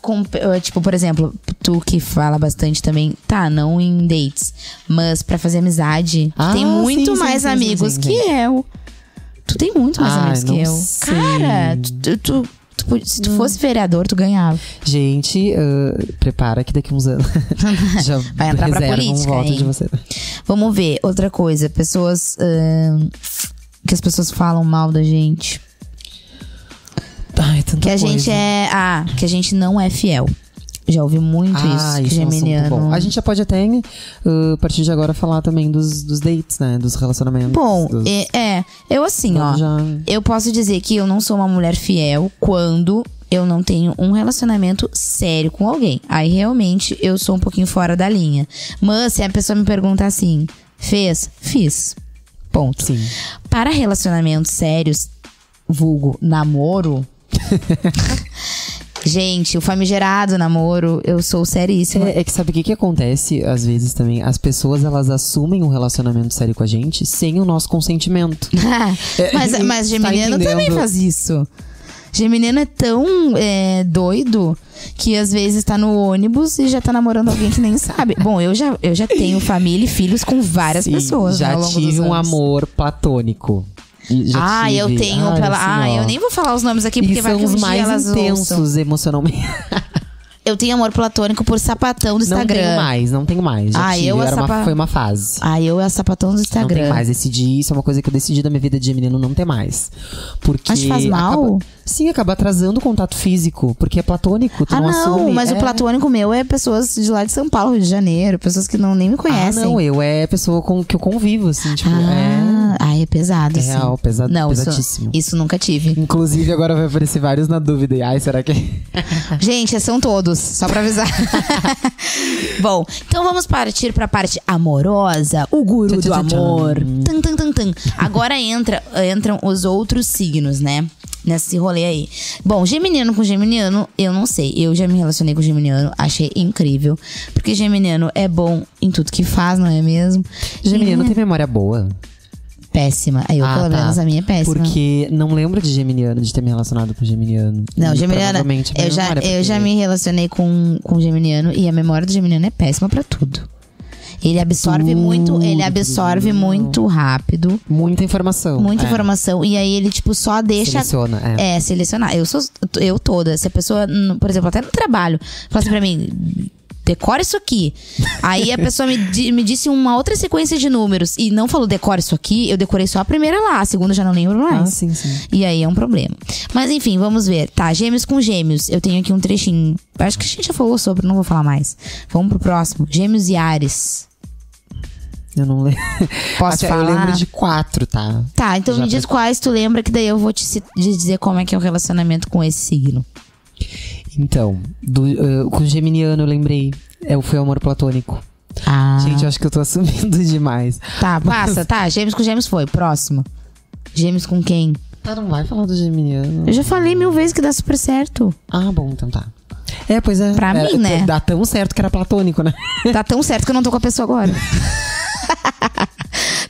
tipo, por exemplo, tu que fala bastante também, não em dates, mas pra fazer amizade, tem muito mais amigos que eu. Tu tem muito mais amigos que eu. Sei. Cara, se tu fosse vereador, tu ganhava. Gente, prepara que daqui uns anos já vai entrar pra política, um voto de você. Vamos ver, outra coisa. Pessoas que as pessoas falam mal da gente. Que a gente que a gente não é fiel. Já ouvi muito isso. Que geminiano... bom. A gente já pode até, a partir de agora, falar também dos dates, né? Dos relacionamentos. Bom, eu assim, eu posso dizer que eu não sou uma mulher fiel quando eu não tenho um relacionamento sério com alguém. Aí, realmente, eu sou um pouquinho fora da linha. Mas, se a pessoa me pergunta assim, fiz. Ponto. Sim. Para relacionamentos sérios, vulgo namoro... Gente, o famigerado namoro, eu sou seríssima. É que sabe o que acontece, às vezes também? As pessoas, elas assumem um relacionamento sério com a gente sem o nosso consentimento. Mas geminiano também faz isso. Geminiano é tão doido que às vezes tá no ônibus e já tá namorando alguém que nem sabe. Bom, eu já tenho família e filhos com várias pessoas. Já tive um amor platônico. Eu tenho eu nem vou falar os nomes aqui porque vai que um dia elas são os mais intensos emocionalmente. Eu tenho amor platônico por sapatão do Instagram. Não tenho mais. Foi uma fase. Eu é sapatão do Instagram. Não tem mais. Isso é uma coisa que eu decidi da minha vida de menino não ter mais. Porque mas faz mal? Acaba atrasando o contato físico. Porque é platônico, tu não assume. Mas o platônico meu é pessoas de lá de São Paulo, Rio de Janeiro. Pessoas que nem me conhecem. Eu é pessoa com que eu convivo, assim, tipo, é pesado, assim. Real, pesadíssimo. Isso nunca tive. Inclusive, agora vai aparecer vários na dúvida. Será que... Gente, são todos, só pra avisar. Bom, então vamos partir pra parte amorosa. O guru do amor. Agora entram os outros signos, né? nesse rolê aí. Bom, geminiano com geminiano, eu não sei. Eu já me relacionei com geminiano, achei incrível. Porque geminiano é bom em tudo que faz, não é mesmo? Geminiano tem memória boa. Péssima. Aí eu, pelo menos, a minha é péssima. Porque não lembro de geminiano, de ter me relacionado com geminiano. Não, E geminiano, eu já me relacionei com geminiano e a memória do geminiano é péssima pra tudo. Ele absorve muito rápido. Muita informação. Muita informação. E aí ele, tipo, só deixa. Seleciona, selecionar. Eu toda. Se a pessoa, por exemplo, até no trabalho, fala assim pra mim: decora isso aqui. Aí a pessoa me disse uma outra sequência de números e não falou decora isso aqui, eu decorei só a primeira lá, a segunda já não lembro mais. Sim. E aí é um problema. Mas enfim, vamos ver. Tá, gêmeos com gêmeos. Eu tenho aqui um trechinho. Acho que a gente já falou sobre, não vou falar mais. Vamos pro próximo. Gêmeos e Áries. Eu não lembro. Posso falar? Eu lembro de 4, tá? Tá, então me diz quais tu lembra, que daí eu vou te dizer como é que é o relacionamento com esse signo. Então, com o geminiano eu lembrei. Foi amor platônico. Gente, eu acho que eu tô assumindo demais. Tá, passa, tá. Gêmeos com gêmeos foi. Próximo. Gêmeos com quem? Não vai falar do geminiano. Eu já falei 1000 vezes que dá super certo. Bom, então tá. Pois é. Pra mim, né? Dá tão certo que era platônico, né? Tá tão certo que eu não tô com a pessoa agora.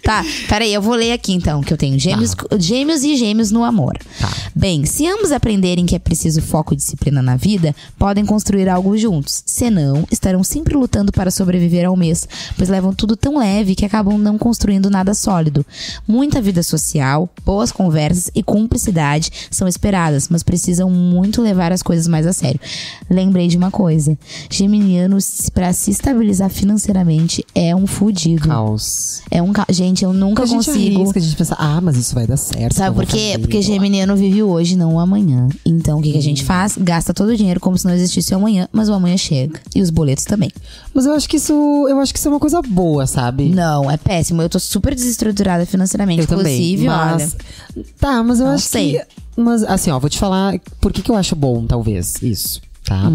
Tá, peraí, eu vou ler aqui então, que eu tenho gêmeos e gêmeos no amor. Tá. Bem, se ambos aprenderem que é preciso foco e disciplina na vida, podem construir algo juntos. Senão, estarão sempre lutando para sobreviver ao mês, pois levam tudo tão leve que acabam não construindo nada sólido. Muita vida social, boas conversas e cumplicidade são esperadas, mas precisam muito levar as coisas mais a sério. Lembrei de uma coisa: geminiano, para se estabilizar financeiramente, é um fudido. Caos. Gente, eu nunca consigo. A gente pensa, mas isso vai dar certo. Sabe por quê? Porque geminiano vive hoje, não o amanhã. Então, o que a gente faz? Gasta todo o dinheiro como se não existisse o amanhã, mas o amanhã chega. E os boletos também. Mas eu acho que isso é uma coisa boa, sabe? Não, é péssimo. Eu tô super desestruturada financeiramente. Eu Inclusive, também, olha. Tá, mas eu acho sei. que. Mas assim, vou te falar por que eu acho bom, talvez, isso, tá?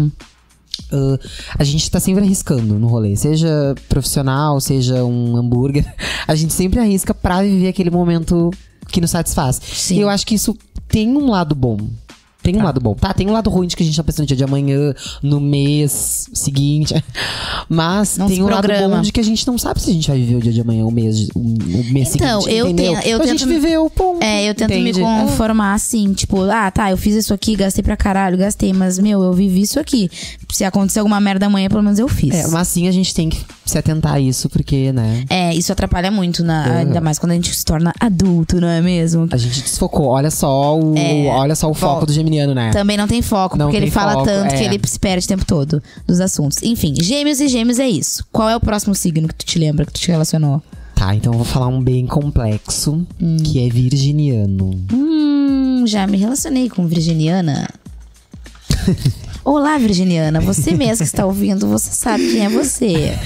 A gente tá sempre arriscando no rolê, seja profissional, seja um hambúrguer. A gente sempre arrisca pra viver aquele momento que nos satisfaz. Sim. E eu acho que isso tem um lado bom. Tem um lado bom. Tá, tem um lado ruim de que a gente tá pensando no dia de amanhã, no mês seguinte. Mas não tem um lado bom de que a gente não sabe se a gente vai viver o dia de amanhã, o mês seguinte. Então, a gente viveu, ponto. Eu tento me conformar assim, tipo, eu fiz isso aqui, gastei pra caralho, mas, eu vivi isso aqui. Se acontecer alguma merda amanhã, pelo menos eu fiz. Mas sim, a gente tem que se atentar a isso, porque, né? Isso atrapalha muito, ainda mais quando a gente se torna adulto, não é mesmo? A gente desfocou. Olha só o foco do geminiano, né? Também não tem foco, porque ele fala tanto que ele se perde o tempo todo dos assuntos. Enfim, gêmeos e gêmeos é isso. Qual é o próximo signo que tu te lembra, que tu te relacionou? Tá, então eu vou falar um bem complexo, que é virginiano. Já me relacionei com virginiana. Olá, virginiana. Você mesmo que está ouvindo, você sabe quem é você.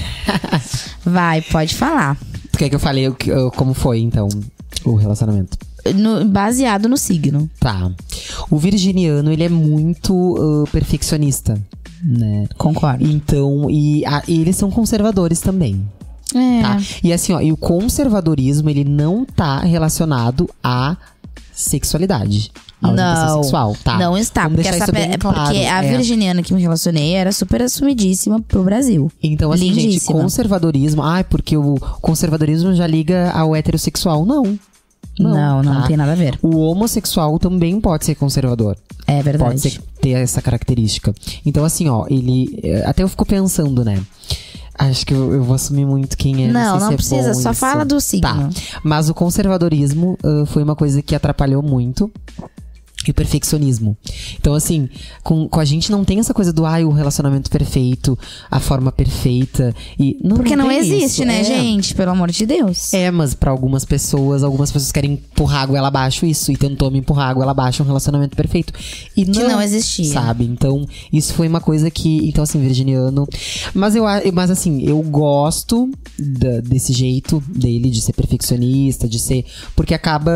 Vai, pode falar. Tu quer que eu fale como foi, então, o relacionamento? Baseado no signo. Tá. O virginiano, ele é muito perfeccionista, né? Concordo. Então, e eles são conservadores também. Tá? E assim, e o conservadorismo, ele não tá relacionado à sexualidade. Não, sexual, tá? Não está. Porque a virginiana que me relacionei era super assumidíssima pro Brasil. Então, assim, gente, conservadorismo... porque o conservadorismo já liga ao heterossexual. Não tem nada a ver. O homossexual também pode ser conservador. É verdade. Pode ter essa característica. Então, assim, ele... Até eu fico pensando, né? Acho que eu vou assumir muito quem é. Não precisa, só fala do signo. Tá. Mas o conservadorismo foi uma coisa que atrapalhou muito. E o perfeccionismo. Então, assim, com a gente não tem essa coisa do o relacionamento perfeito, a forma perfeita. Porque não existe, isso, né, gente? Pelo amor de Deus. Mas pra algumas pessoas querem empurrar a goela abaixo isso. E tentou me empurrar a goela abaixo um relacionamento perfeito. E que não existia. Sabe? Então, isso foi uma coisa que... Então, assim, virginiano... Mas assim, eu gosto desse jeito dele, de ser perfeccionista, de ser... Porque acaba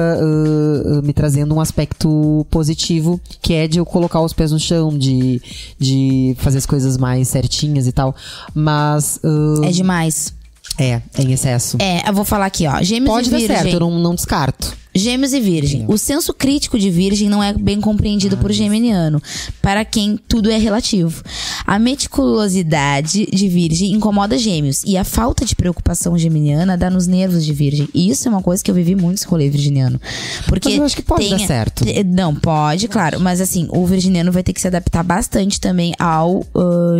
me trazendo um aspecto positivo, que é de eu colocar os pés no chão, de fazer as coisas mais certinhas e tal. Mas... é demais. É em excesso. Eu vou falar aqui, ó. Gêmeos pode e Virgem. Pode dar certo, eu não descarto. Gêmeos e Virgem. O senso crítico de Virgem não é bem compreendido por geminiano, para quem tudo é relativo. A meticulosidade de Virgem incomoda Gêmeos, e a falta de preocupação geminiana dá nos nervos de Virgem. E isso é uma coisa que eu vivi muito nesse rolê virginiano. Porque Mas eu acho que pode dar certo. Não, pode, claro. Mas assim, o virginiano vai ter que se adaptar bastante também ao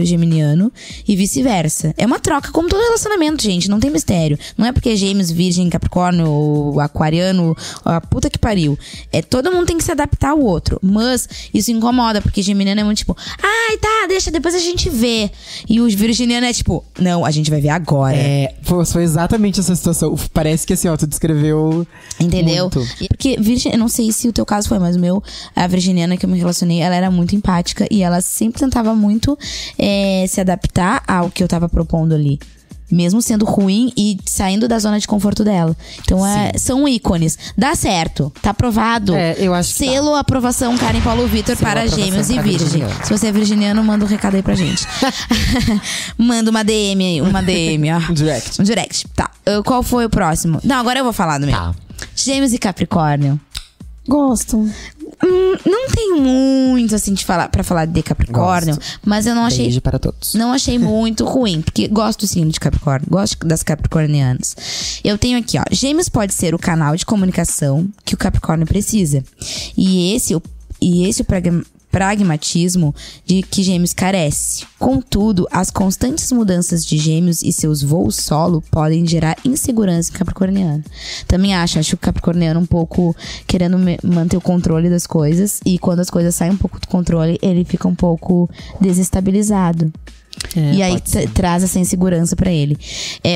geminiano e vice-versa. É uma troca, como todo relacionamento, gente. Não tem mistério. Não é porque é Gêmeos, Virgem, Capricórnio, Aquariano, a puta que pariu. Todo mundo tem que se adaptar ao outro. Mas isso incomoda, porque geminiano é muito tipo, ai, tá, deixa, depois a gente vê. E o virginiano é tipo, não, a gente vai ver agora. Foi exatamente essa situação. Parece que assim, ó, tu descreveu. Entendeu? Muito. Porque Virgem, eu não sei se o teu caso foi, mas o meu, a virginiana que eu me relacionei, ela era muito empática e ela sempre tentava muito se adaptar ao que eu tava propondo ali. Mesmo sendo ruim e saindo da zona de conforto dela. Então, são ícones. Dá certo. Tá aprovado. Eu acho que Selo aprovação Karen Paulo Vitor para Gêmeos e Virgem. Se você é virginiano, manda um recado aí pra gente. Manda uma DM aí. Uma DM, ó. Direct. Um direct. Tá. Qual foi o próximo? Não, agora eu vou falar do meu. Tá. Gêmeos e Capricórnio. Gosto. Não tem muito assim pra falar de Capricórnio, mas eu não achei. Beijo para todos. Não achei muito ruim, porque gosto sim de Capricórnio, gosto das capricornianas. Eu tenho aqui, ó, Gêmeos pode ser o canal de comunicação que o Capricórnio precisa. E esse o pragmatismo de que Gêmeos carece. Contudo, as constantes mudanças de Gêmeos e seus voos solo podem gerar insegurança em Capricorniano. Também acho que o Capricorniano um pouco querendo manter o controle das coisas, e quando as coisas saem um pouco do controle, ele fica um pouco desestabilizado. E aí traz essa insegurança pra ele.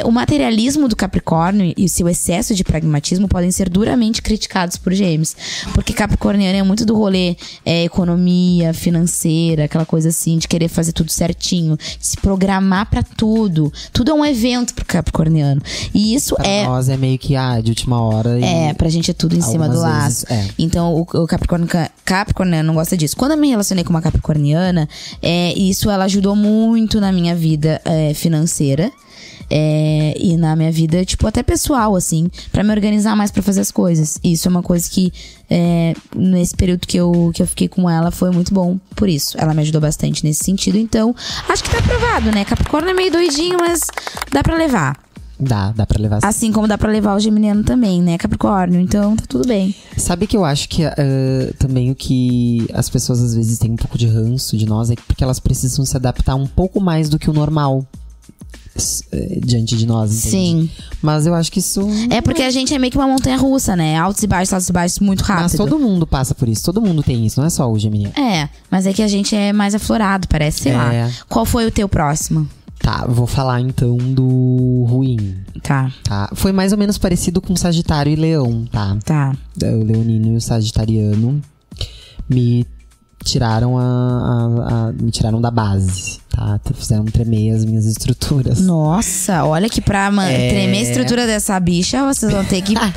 O materialismo do Capricórnio e o seu excesso de pragmatismo podem ser duramente criticados por Gêmeos. Porque Capricorniano é muito do rolê economia, financeira, aquela coisa assim, de querer fazer tudo certinho, de se programar pra tudo. Tudo é um evento pro Capricorniano. E isso pra nós é meio que de última hora. Pra gente é tudo em cima do laço. Então o Capricorniano não gosta disso. Quando eu me relacionei com uma Capricorniana, isso ela ajudou muito na minha vida financeira. E na minha vida, tipo, até pessoal, assim, pra me organizar mais pra fazer as coisas. E isso é uma coisa que nesse período que eu fiquei com ela foi muito bom por isso. Ela me ajudou bastante nesse sentido. Então, acho que tá aprovado, né? Capricórnio é meio doidinho, mas dá pra levar. Dá pra levar. Assim como dá pra levar o geminiano também, né? Capricórnio, então tá tudo bem. Sabe que eu acho que também o que as pessoas às vezes têm um pouco de ranço de nós é porque elas precisam se adaptar um pouco mais do que o normal diante de nós, entende? Sim. Mas eu acho que isso... É porque a gente é meio que uma montanha russa, né? Altos e baixos muito rápido. Mas todo mundo passa por isso, todo mundo tem isso, não é só o geminiano. Mas é que a gente é mais aflorado, parece, sei lá. Qual foi o teu próximo? Tá, vou falar então do ruim. Tá. Foi mais ou menos parecido com Sagitário e Leão, tá? Tá. O leonino e o sagitariano me tiraram me tiraram da base, tá? Fizeram tremer as minhas estruturas. Nossa, olha que pra tremer a estrutura dessa bicha, vocês vão ter que rebolar,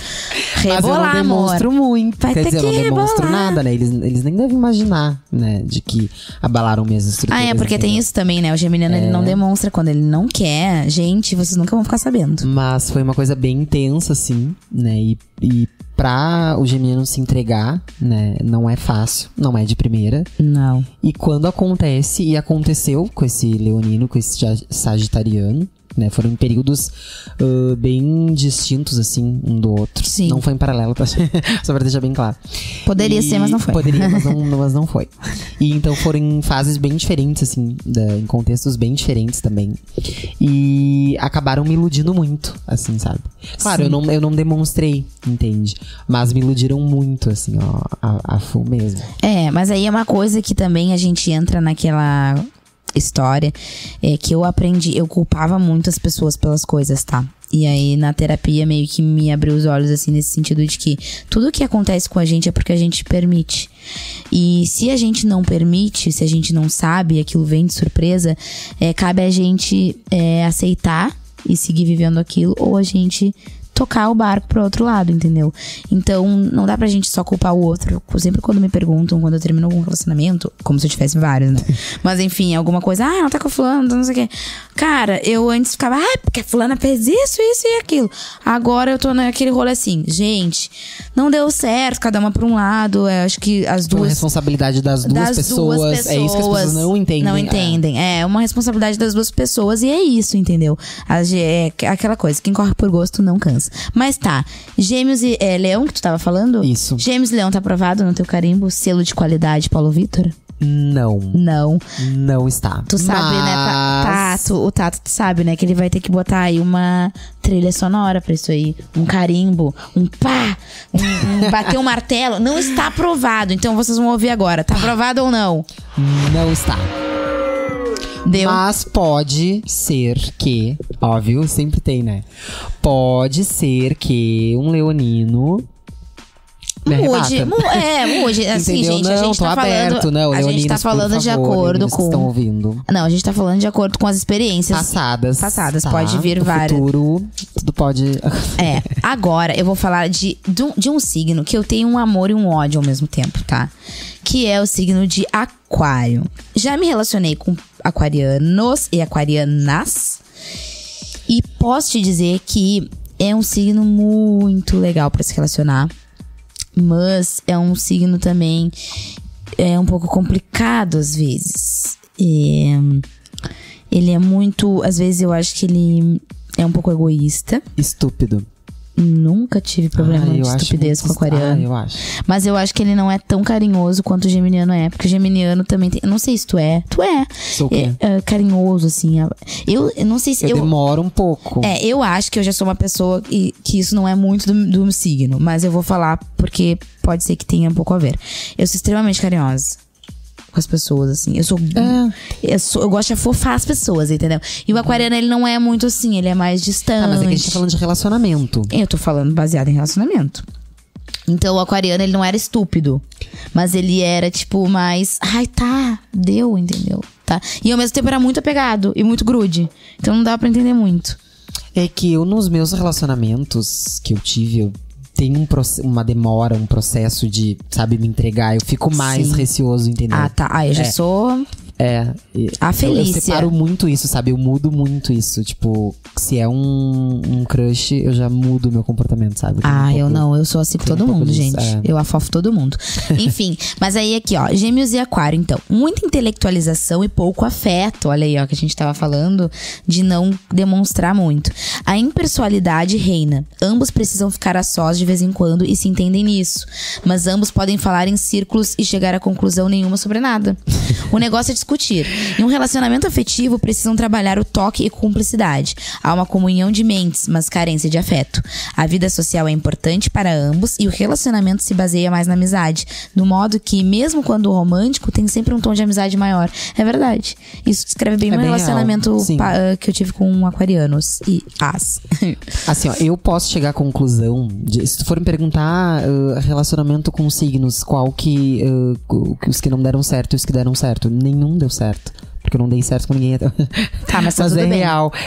mas eu não demonstro amor. muito. Vai Quer ter dizer, que eu não demonstro rebolar. nada, né? Eles nem devem imaginar, né? De que abalaram minhas estruturas. Porque tem isso também, né? O geminiano, ele não demonstra quando ele não quer. Gente, vocês nunca vão ficar sabendo. Mas foi uma coisa bem intensa, assim, né? E pra o geminiano se entregar, né? Não é fácil, não é de primeira. Não. E quando acontece, e aconteceu com esse leonino, com esse sagitariano, né? Foram períodos bem distintos, assim, um do outro. Sim. Não foi em paralelo, só pra deixar bem claro. Poderia ser, mas não foi. Poderia, mas não foi. E então foram em fases bem diferentes, assim, em contextos bem diferentes também. E acabaram me iludindo muito, assim, sabe? Claro, eu não demonstrei, entende? Mas me iludiram muito, assim, ó, a full mesmo. Mas aí é uma coisa que também a gente entra naquela história que eu aprendi, eu culpava muito as pessoas pelas coisas, tá? E aí na terapia meio que me abriu os olhos, assim, nesse sentido de que tudo que acontece com a gente é porque a gente permite. E se a gente não permite, se a gente não sabe, aquilo vem de surpresa, cabe a gente aceitar e seguir vivendo aquilo, ou a gente tocar o barco pro outro lado, entendeu? Então, não dá pra gente só culpar o outro. Sempre quando me perguntam, quando eu termino algum relacionamento, como se eu tivesse vários, né? Mas enfim, alguma coisa, não tá com a fulana, não sei o quê. Cara, eu antes ficava, porque a fulana fez isso e aquilo. Agora eu tô naquele rolê assim, gente, não deu certo, cada uma pra um lado. Eu acho que as duas... Foi uma responsabilidade das duas pessoas. É isso que as pessoas não entendem. Não entendem. É uma responsabilidade das duas pessoas e é isso, entendeu? É aquela coisa, quem corre por gosto não cansa. Mas tá, Gêmeos e Leão, que tu tava falando? Isso. Gêmeos e Leão tá aprovado no teu carimbo? Selo de qualidade, Paulo Vitor? Não. Não está. Tu sabe, né? O Tato sabe, né? Que ele vai ter que botar aí uma trilha sonora pra isso aí. Um carimbo, um pá, bater um martelo. Não está aprovado, então vocês vão ouvir agora. Tá aprovado ou não? Não está. Deu. Mas pode ser que, óbvio, sempre tem, né? Pode ser que um leonino Hoje, assim, entendeu? gente, não, a gente tá aberto, falando, não, a gente tá falando de acordo com... estão ouvindo. Não, a gente tá falando de acordo com as experiências Passadas, tá? Pode vir no várias. futuro, tudo pode... Agora eu vou falar de um signo que eu tenho um amor e um ódio ao mesmo tempo, tá? Que é o signo de Aquário. Já me relacionei com aquarianos e aquarianas. E posso te dizer que é um signo muito legal pra se relacionar. Mas é um signo também um pouco complicado às vezes. Ele é muito... Às vezes eu acho que ele é um pouco egoísta. Estúpido. Nunca tive problema de estupidez com aquariano. eu acho. Mas eu acho que ele não é tão carinhoso quanto o geminiano é. Porque o geminiano também tem... Eu não sei se tu é. Tu é. Sou o quê? Carinhoso, assim. Eu não sei se... Eu demoro um pouco. Eu acho que eu já sou uma pessoa que isso não é muito do signo. Mas eu vou falar porque pode ser que tenha um pouco a ver. Eu sou extremamente carinhosa com as pessoas, assim. Eu gosto de afofar as pessoas, entendeu? E o aquariano, ele não é muito assim, ele é mais distante. Mas é que a gente tá falando de relacionamento. Eu tô falando baseado em relacionamento. Então o aquariano, ele não era estúpido. Mas ele era, tipo, mais... deu, entendeu? Tá? E ao mesmo tempo era muito apegado e muito grude. Então não dá pra entender muito. É que eu, nos meus relacionamentos que eu tive, eu tenho uma demora, um processo de, sabe, me entregar. Eu fico mais receoso, entendeu? Eu já sou... A Felícia. Eu separo muito isso, sabe? Eu mudo muito isso. Tipo, se é um crush, eu já mudo o meu comportamento, sabe? Eu não. Eu sou assim com todo mundo, gente. Eu afofo todo mundo. Enfim, mas aí aqui, ó. Gêmeos e Aquário, então. Muita intelectualização e pouco afeto. Olha aí, ó, que a gente tava falando de não demonstrar muito. A impessoalidade reina. Ambos precisam ficar a sós de vez em quando e se entendem nisso. Mas ambos podem falar em círculos e chegar a conclusão nenhuma sobre nada. O negócio é discutir. Em um relacionamento afetivo, precisam trabalhar o toque e cumplicidade. Há uma comunhão de mentes, mas carência de afeto. A vida social é importante para ambos e o relacionamento se baseia mais na amizade. Do modo que, mesmo quando romântico, tem sempre um tom de amizade maior. É verdade. Isso descreve bem o meu relacionamento que eu tive com aquarianos e as. Assim, ó, eu posso chegar à conclusão se tu for me perguntar relacionamento com signos, qual que os que não deram certo e os que deram certo, nenhum deu certo. Porque eu não dei certo com ninguém. Tá, mas tá tudo bem.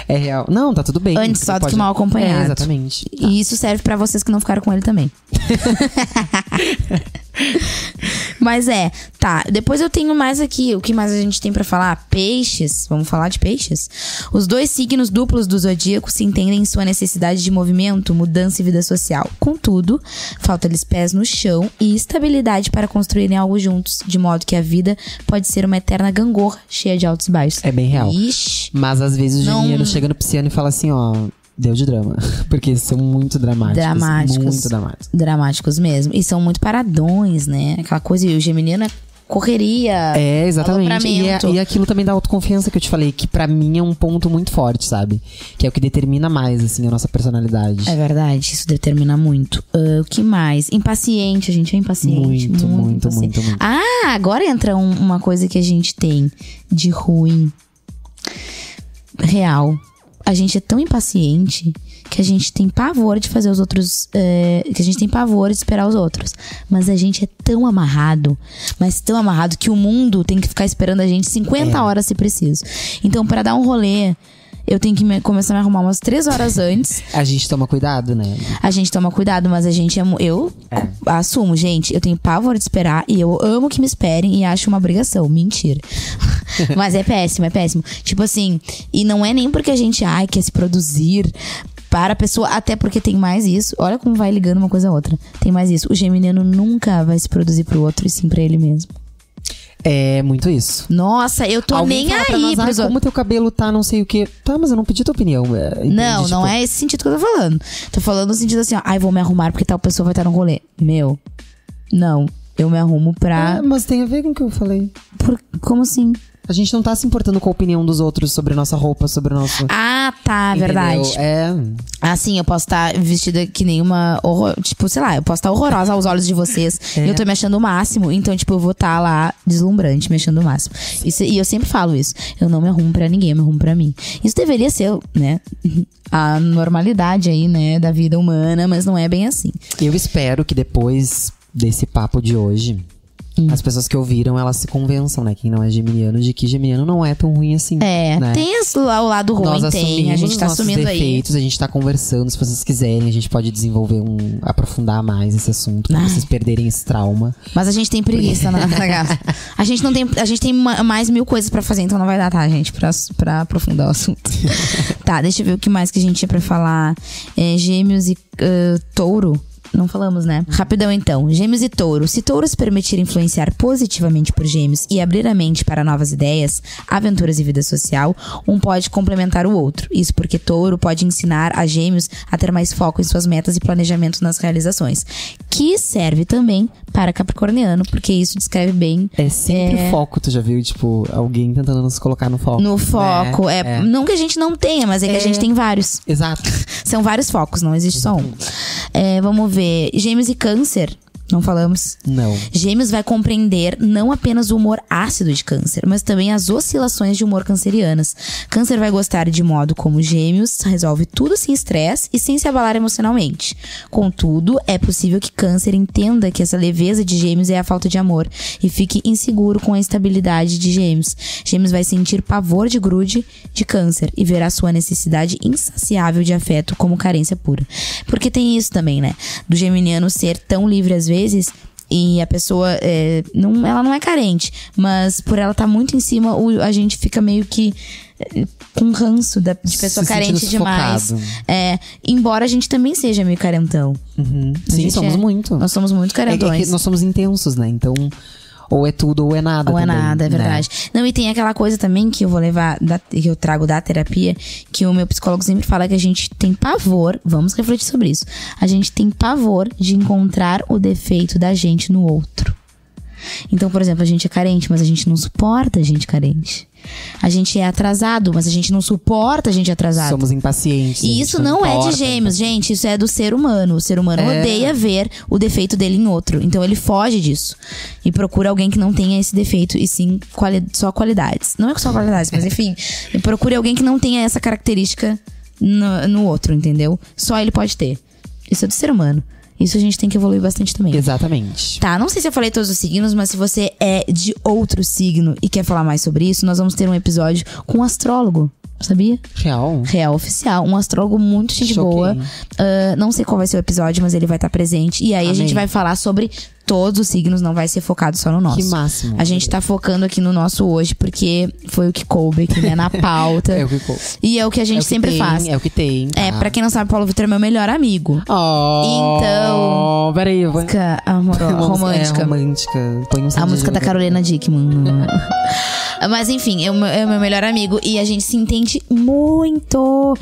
É real. Não, tá tudo bem. Antes só do que mal acompanhado. Exatamente. Tá. E isso serve pra vocês que não ficaram com ele também. Mas tá. Depois eu tenho mais aqui. O que mais a gente tem pra falar? Peixes. Vamos falar de peixes? Os dois signos duplos do zodíaco se entendem em sua necessidade de movimento, mudança e vida social. Contudo, falta-lhes pés no chão e estabilidade para construírem algo juntos, de modo que a vida pode ser uma eterna gangorra cheia de altos e baixos. É bem real. Ixi. Mas às vezes o geminiano chega no pisciano e fala assim, ó... Deu de drama. Porque eles são muito dramáticos. Muito dramáticos. Dramáticos mesmo. E são muito paradões, né? Aquela coisa, e o geminiano é correria. Exatamente. E aquilo também da autoconfiança que eu te falei, que pra mim é um ponto muito forte, sabe? Que é o que determina mais, assim, a nossa personalidade. É verdade, isso determina muito. O que mais? Impaciente, a gente é impaciente. Muito. Agora entra uma coisa que a gente tem de ruim. Real. A gente é tão impaciente que a gente tem pavor de fazer os outros... que a gente tem pavor de esperar os outros. Mas a gente é tão amarrado, mas tão amarrado que o mundo tem que ficar esperando a gente 50 horas se preciso. Então, pra dar um rolê... eu tenho que começar a me arrumar umas 3 horas antes. A gente toma cuidado, né? A gente toma cuidado, mas a gente eu assumo, gente, eu tenho pavor de esperar e eu amo que me esperem e acho uma obrigação. Mentira. Mas é péssimo, é péssimo. Tipo assim, e não é nem porque a gente quer se produzir para a pessoa, até porque tem mais isso. Olha como vai ligando uma coisa a outra. Tem mais isso. O geminiano nunca vai se produzir pro outro e sim pra ele mesmo. É muito isso. Nossa, eu tô Alguém nem fala pra aí nós, como teu cabelo tá, não sei o quê. Tá, mas eu não pedi tua opinião. Não, tipo... não é esse sentido que eu tô falando. Tô falando no sentido assim, vou me arrumar porque tal pessoa vai estar no rolê. Meu, não. Eu me arrumo pra... mas tem a ver com o que eu falei. Como assim? A gente não tá se importando com a opinião dos outros sobre nossa roupa, sobre o nosso... Tá, entendeu? Verdade. Sim, eu posso estar vestida que nem uma... Tipo, sei lá, eu posso estar horrorosa aos olhos de vocês. E eu tô me achando o máximo. Então, tipo, eu vou estar lá deslumbrante, me achando o máximo. E eu sempre falo isso. Eu não me arrumo pra ninguém, eu me arrumo pra mim. Isso deveria ser, né? A normalidade aí, né? Da vida humana, mas não é bem assim. Eu espero que depois desse papo de hoje... As pessoas que ouviram, elas se convençam, né? Quem não é geminiano, de que geminiano não é tão ruim assim. Né? Tem o lado ruim, Nós tem. A gente tá assumindo defeitos, aí. A gente tá conversando, se vocês quiserem, a gente pode desenvolver aprofundar mais esse assunto, pra vocês perderem esse trauma. Mas a gente tem preguiça na casa. A gente não tem. A gente tem mais 1000 coisas pra fazer, então não vai dar, tá, gente? Pra aprofundar o assunto. Tá, deixa eu ver o que mais que a gente tinha pra falar. Gêmeos e touro. Não falamos, né? Rapidão então. Gêmeos e touro. Se touro se permitir influenciar positivamente por gêmeos e abrir a mente para novas ideias, aventuras e vida social, um pode complementar o outro. Isso porque touro pode ensinar a gêmeos a ter mais foco em suas metas e planejamento nas realizações. Que serve também para capricorniano, porque isso descreve bem... É sempre foco, tu já viu? Tipo, alguém tentando nos colocar no foco. No foco. Não que a gente não tenha, mas é que a gente tem vários. Exato. São vários focos, não existe só um. Vamos ver. Gêmeos e câncer. Não falamos? Não. Gêmeos vai compreender não apenas o humor ácido de câncer, mas também as oscilações de humor cancerianas. Câncer vai gostar de modo como gêmeos resolve tudo sem estresse e sem se abalar emocionalmente. Contudo, é possível que câncer entenda que essa leveza de gêmeos é a falta de amor e fique inseguro com a estabilidade de gêmeos. Gêmeos vai sentir pavor de grude de câncer e verá sua necessidade insaciável de afeto como carência pura. Porque tem isso também, né? Do geminiano ser tão livre às vezes e a pessoa ela não é carente, mas por ela estar muito em cima, a gente fica meio que com ranço de pessoa carente demais. Embora a gente também seja meio carentão. Sim, somos muito. Nós somos muito carentões. É que nós somos intensos, né? Então, ou é tudo ou é nada. Ou também, é nada, é verdade. Né? Não, e tem aquela coisa também que eu vou levar, que eu trago da terapia, que o meu psicólogo sempre fala que a gente tem pavor, vamos refletir sobre isso. A gente tem pavor de encontrar o defeito da gente no outro. Então, por exemplo, a gente é carente, mas a gente não suporta a gente carente. A gente é atrasado, mas a gente não suporta a gente atrasado. Somos impacientes. E isso não é de gêmeos, gente. Isso é do ser humano. O ser humano odeia ver o defeito dele em outro. Então ele foge disso. E procura alguém que não tenha esse defeito. E sim, só qualidades. Não é só qualidades, mas enfim. Procure alguém que não tenha essa característica no outro, entendeu? Só ele pode ter. Isso é do ser humano. Isso a gente tem que evoluir bastante também. Exatamente. Tá, não sei se eu falei todos os signos, mas se você é de outro signo e quer falar mais sobre isso, nós vamos ter um episódio com um astrólogo. Sabia? Real? Real oficial. Um astrólogo muito gente boa. Não sei qual vai ser o episódio, mas ele vai estar presente. E aí a gente vai falar sobre todos os signos, não vai ser focado só no nosso. Que máximo. A gente tá focando aqui no nosso hoje, porque foi o que coube aqui, né? Na pauta. É o que coube. E é o que a gente sempre faz. É o que tem. Tá. Pra quem não sabe, Paulo Vitor é meu melhor amigo. Então. Peraí, eu vou. Música romântica. Romântica. Põe a música da Carolina Dickman. Mas enfim, é o meu melhor amigo e a gente se entende muito.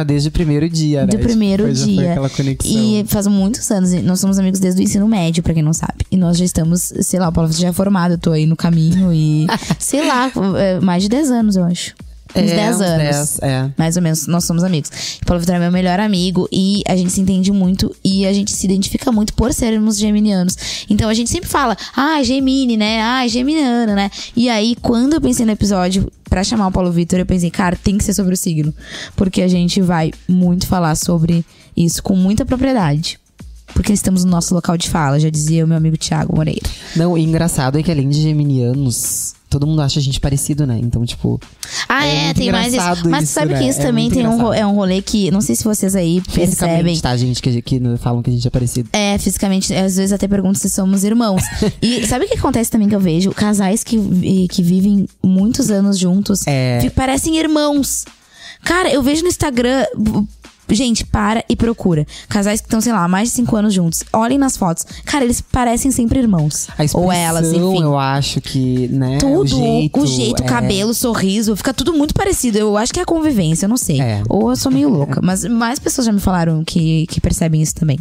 Desde o primeiro dia, né? Do primeiro dia. Foi aquela conexão. E faz muitos anos. Nós somos amigos desde o ensino médio, pra quem não sabe. E nós já estamos, sei lá, o Paulo já é formado, eu tô aí no caminho e. sei lá, mais de 10 anos, eu acho. Uns 10 anos. Mais ou menos, nós somos amigos. O Paulo Vitor é meu melhor amigo e a gente se entende muito e a gente se identifica muito por sermos geminianos. Então a gente sempre fala, Gemini, né? Geminiana, né? E aí, quando eu pensei no episódio pra chamar o Paulo Vitor, eu pensei, cara, tem que ser sobre o signo. Porque a gente vai muito falar sobre isso com muita propriedade. Porque estamos no nosso local de fala, já dizia o meu amigo Thiago Moreira. Não, e engraçado é que além de geminianos, todo mundo acha a gente parecido, né? Então, tipo. Tem mais isso. engraçado Mas isso, sabe né? que isso É também muito tem engraçado. é um rolê que. Não sei se vocês aí percebem. Fisicamente, tá, gente? Que falam que a gente é parecido. Fisicamente, às vezes até pergunto se somos irmãos. E sabe o que acontece também que eu vejo? Casais que vivem muitos anos juntos parecem irmãos. Cara, eu vejo no Instagram. Gente, para e procura. Casais que estão, sei lá, há mais de 5 anos juntos. Olhem nas fotos. Cara, eles parecem sempre irmãos. A expressão, ou elas, enfim. eu acho que, né? Tudo, o jeito, o cabelo, o sorriso, fica tudo muito parecido. Eu acho que é a convivência, eu não sei. É. Ou eu sou meio louca. Mas mais pessoas já me falaram que percebem isso também.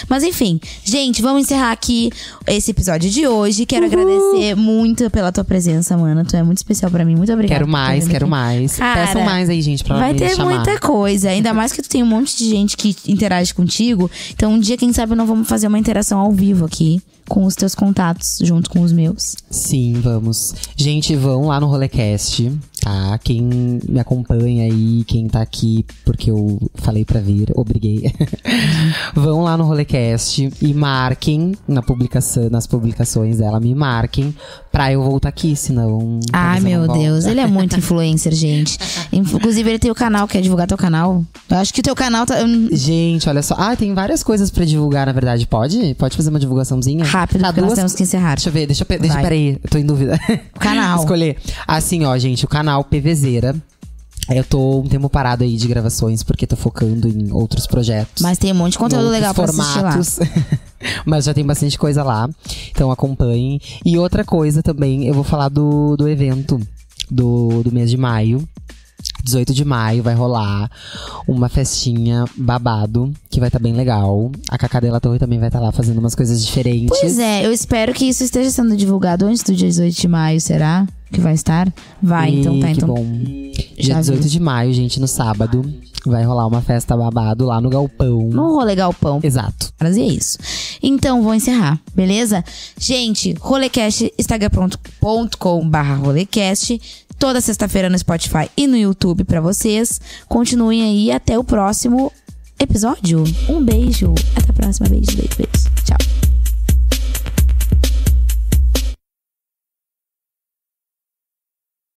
Mas enfim, gente, vamos encerrar aqui esse episódio de hoje. Quero agradecer muito pela tua presença, mana. Tu é muito especial pra mim. Muito obrigada. Quero mais, quero mais. Cara, Peçam mais aí, gente, pra vai me ter chamar. muita coisa. Ainda mais que tu tem um monte de gente que interage contigo. Então um dia, quem sabe, nós vamos fazer uma interação ao vivo aqui. Com os teus contatos, junto com os meus. Sim, vamos. Gente, vão lá no Rolecast, tá? Quem me acompanha aí, quem tá aqui porque eu falei pra vir, obriguei. Vão lá no Rolecast e marquem nas publicações dela, me marquem pra eu voltar aqui, senão... Ai, talvez eu meu não volte. Deus, ele é muito influencer, gente. Inclusive, ele tem o canal, quer divulgar teu canal? Eu acho que o teu canal tá... Gente, olha só. Tem várias coisas pra divulgar, na verdade. Pode? Pode fazer uma divulgaçãozinha? Rápido, porque nós temos que encerrar. Deixa eu ver, Vai. peraí, eu tô em dúvida. O canal. Escolher. Assim, ó, gente, o canal PVZera. Eu tô um tempo parado aí de gravações, porque tô focando em outros projetos. Mas tem um monte de conteúdo em legal pra outros assistir lá. formatos. Mas já tem bastante coisa lá. Então acompanhem. E outra coisa também, eu vou falar do evento do mês de maio. 18 de maio vai rolar uma festinha babado, que vai estar bem legal. A Cacá Della Torre também vai estar lá fazendo umas coisas diferentes. Pois é, eu espero que isso esteja sendo divulgado antes do dia 18 de maio, será? Que vai estar? Vai, então tá. Que Então, bom. já Dia 18 vi. de maio, gente, no sábado, vai rolar uma festa babado lá no Galpão. no Rolê Galpão. Exato. E é isso. Então, vou encerrar, beleza? Gente, Rolecast, instagram.com/Rolecast. Toda sexta-feira no Spotify e no YouTube pra vocês. Continuem aí até o próximo episódio. Um beijo. Até a próxima. Beijo. Tchau.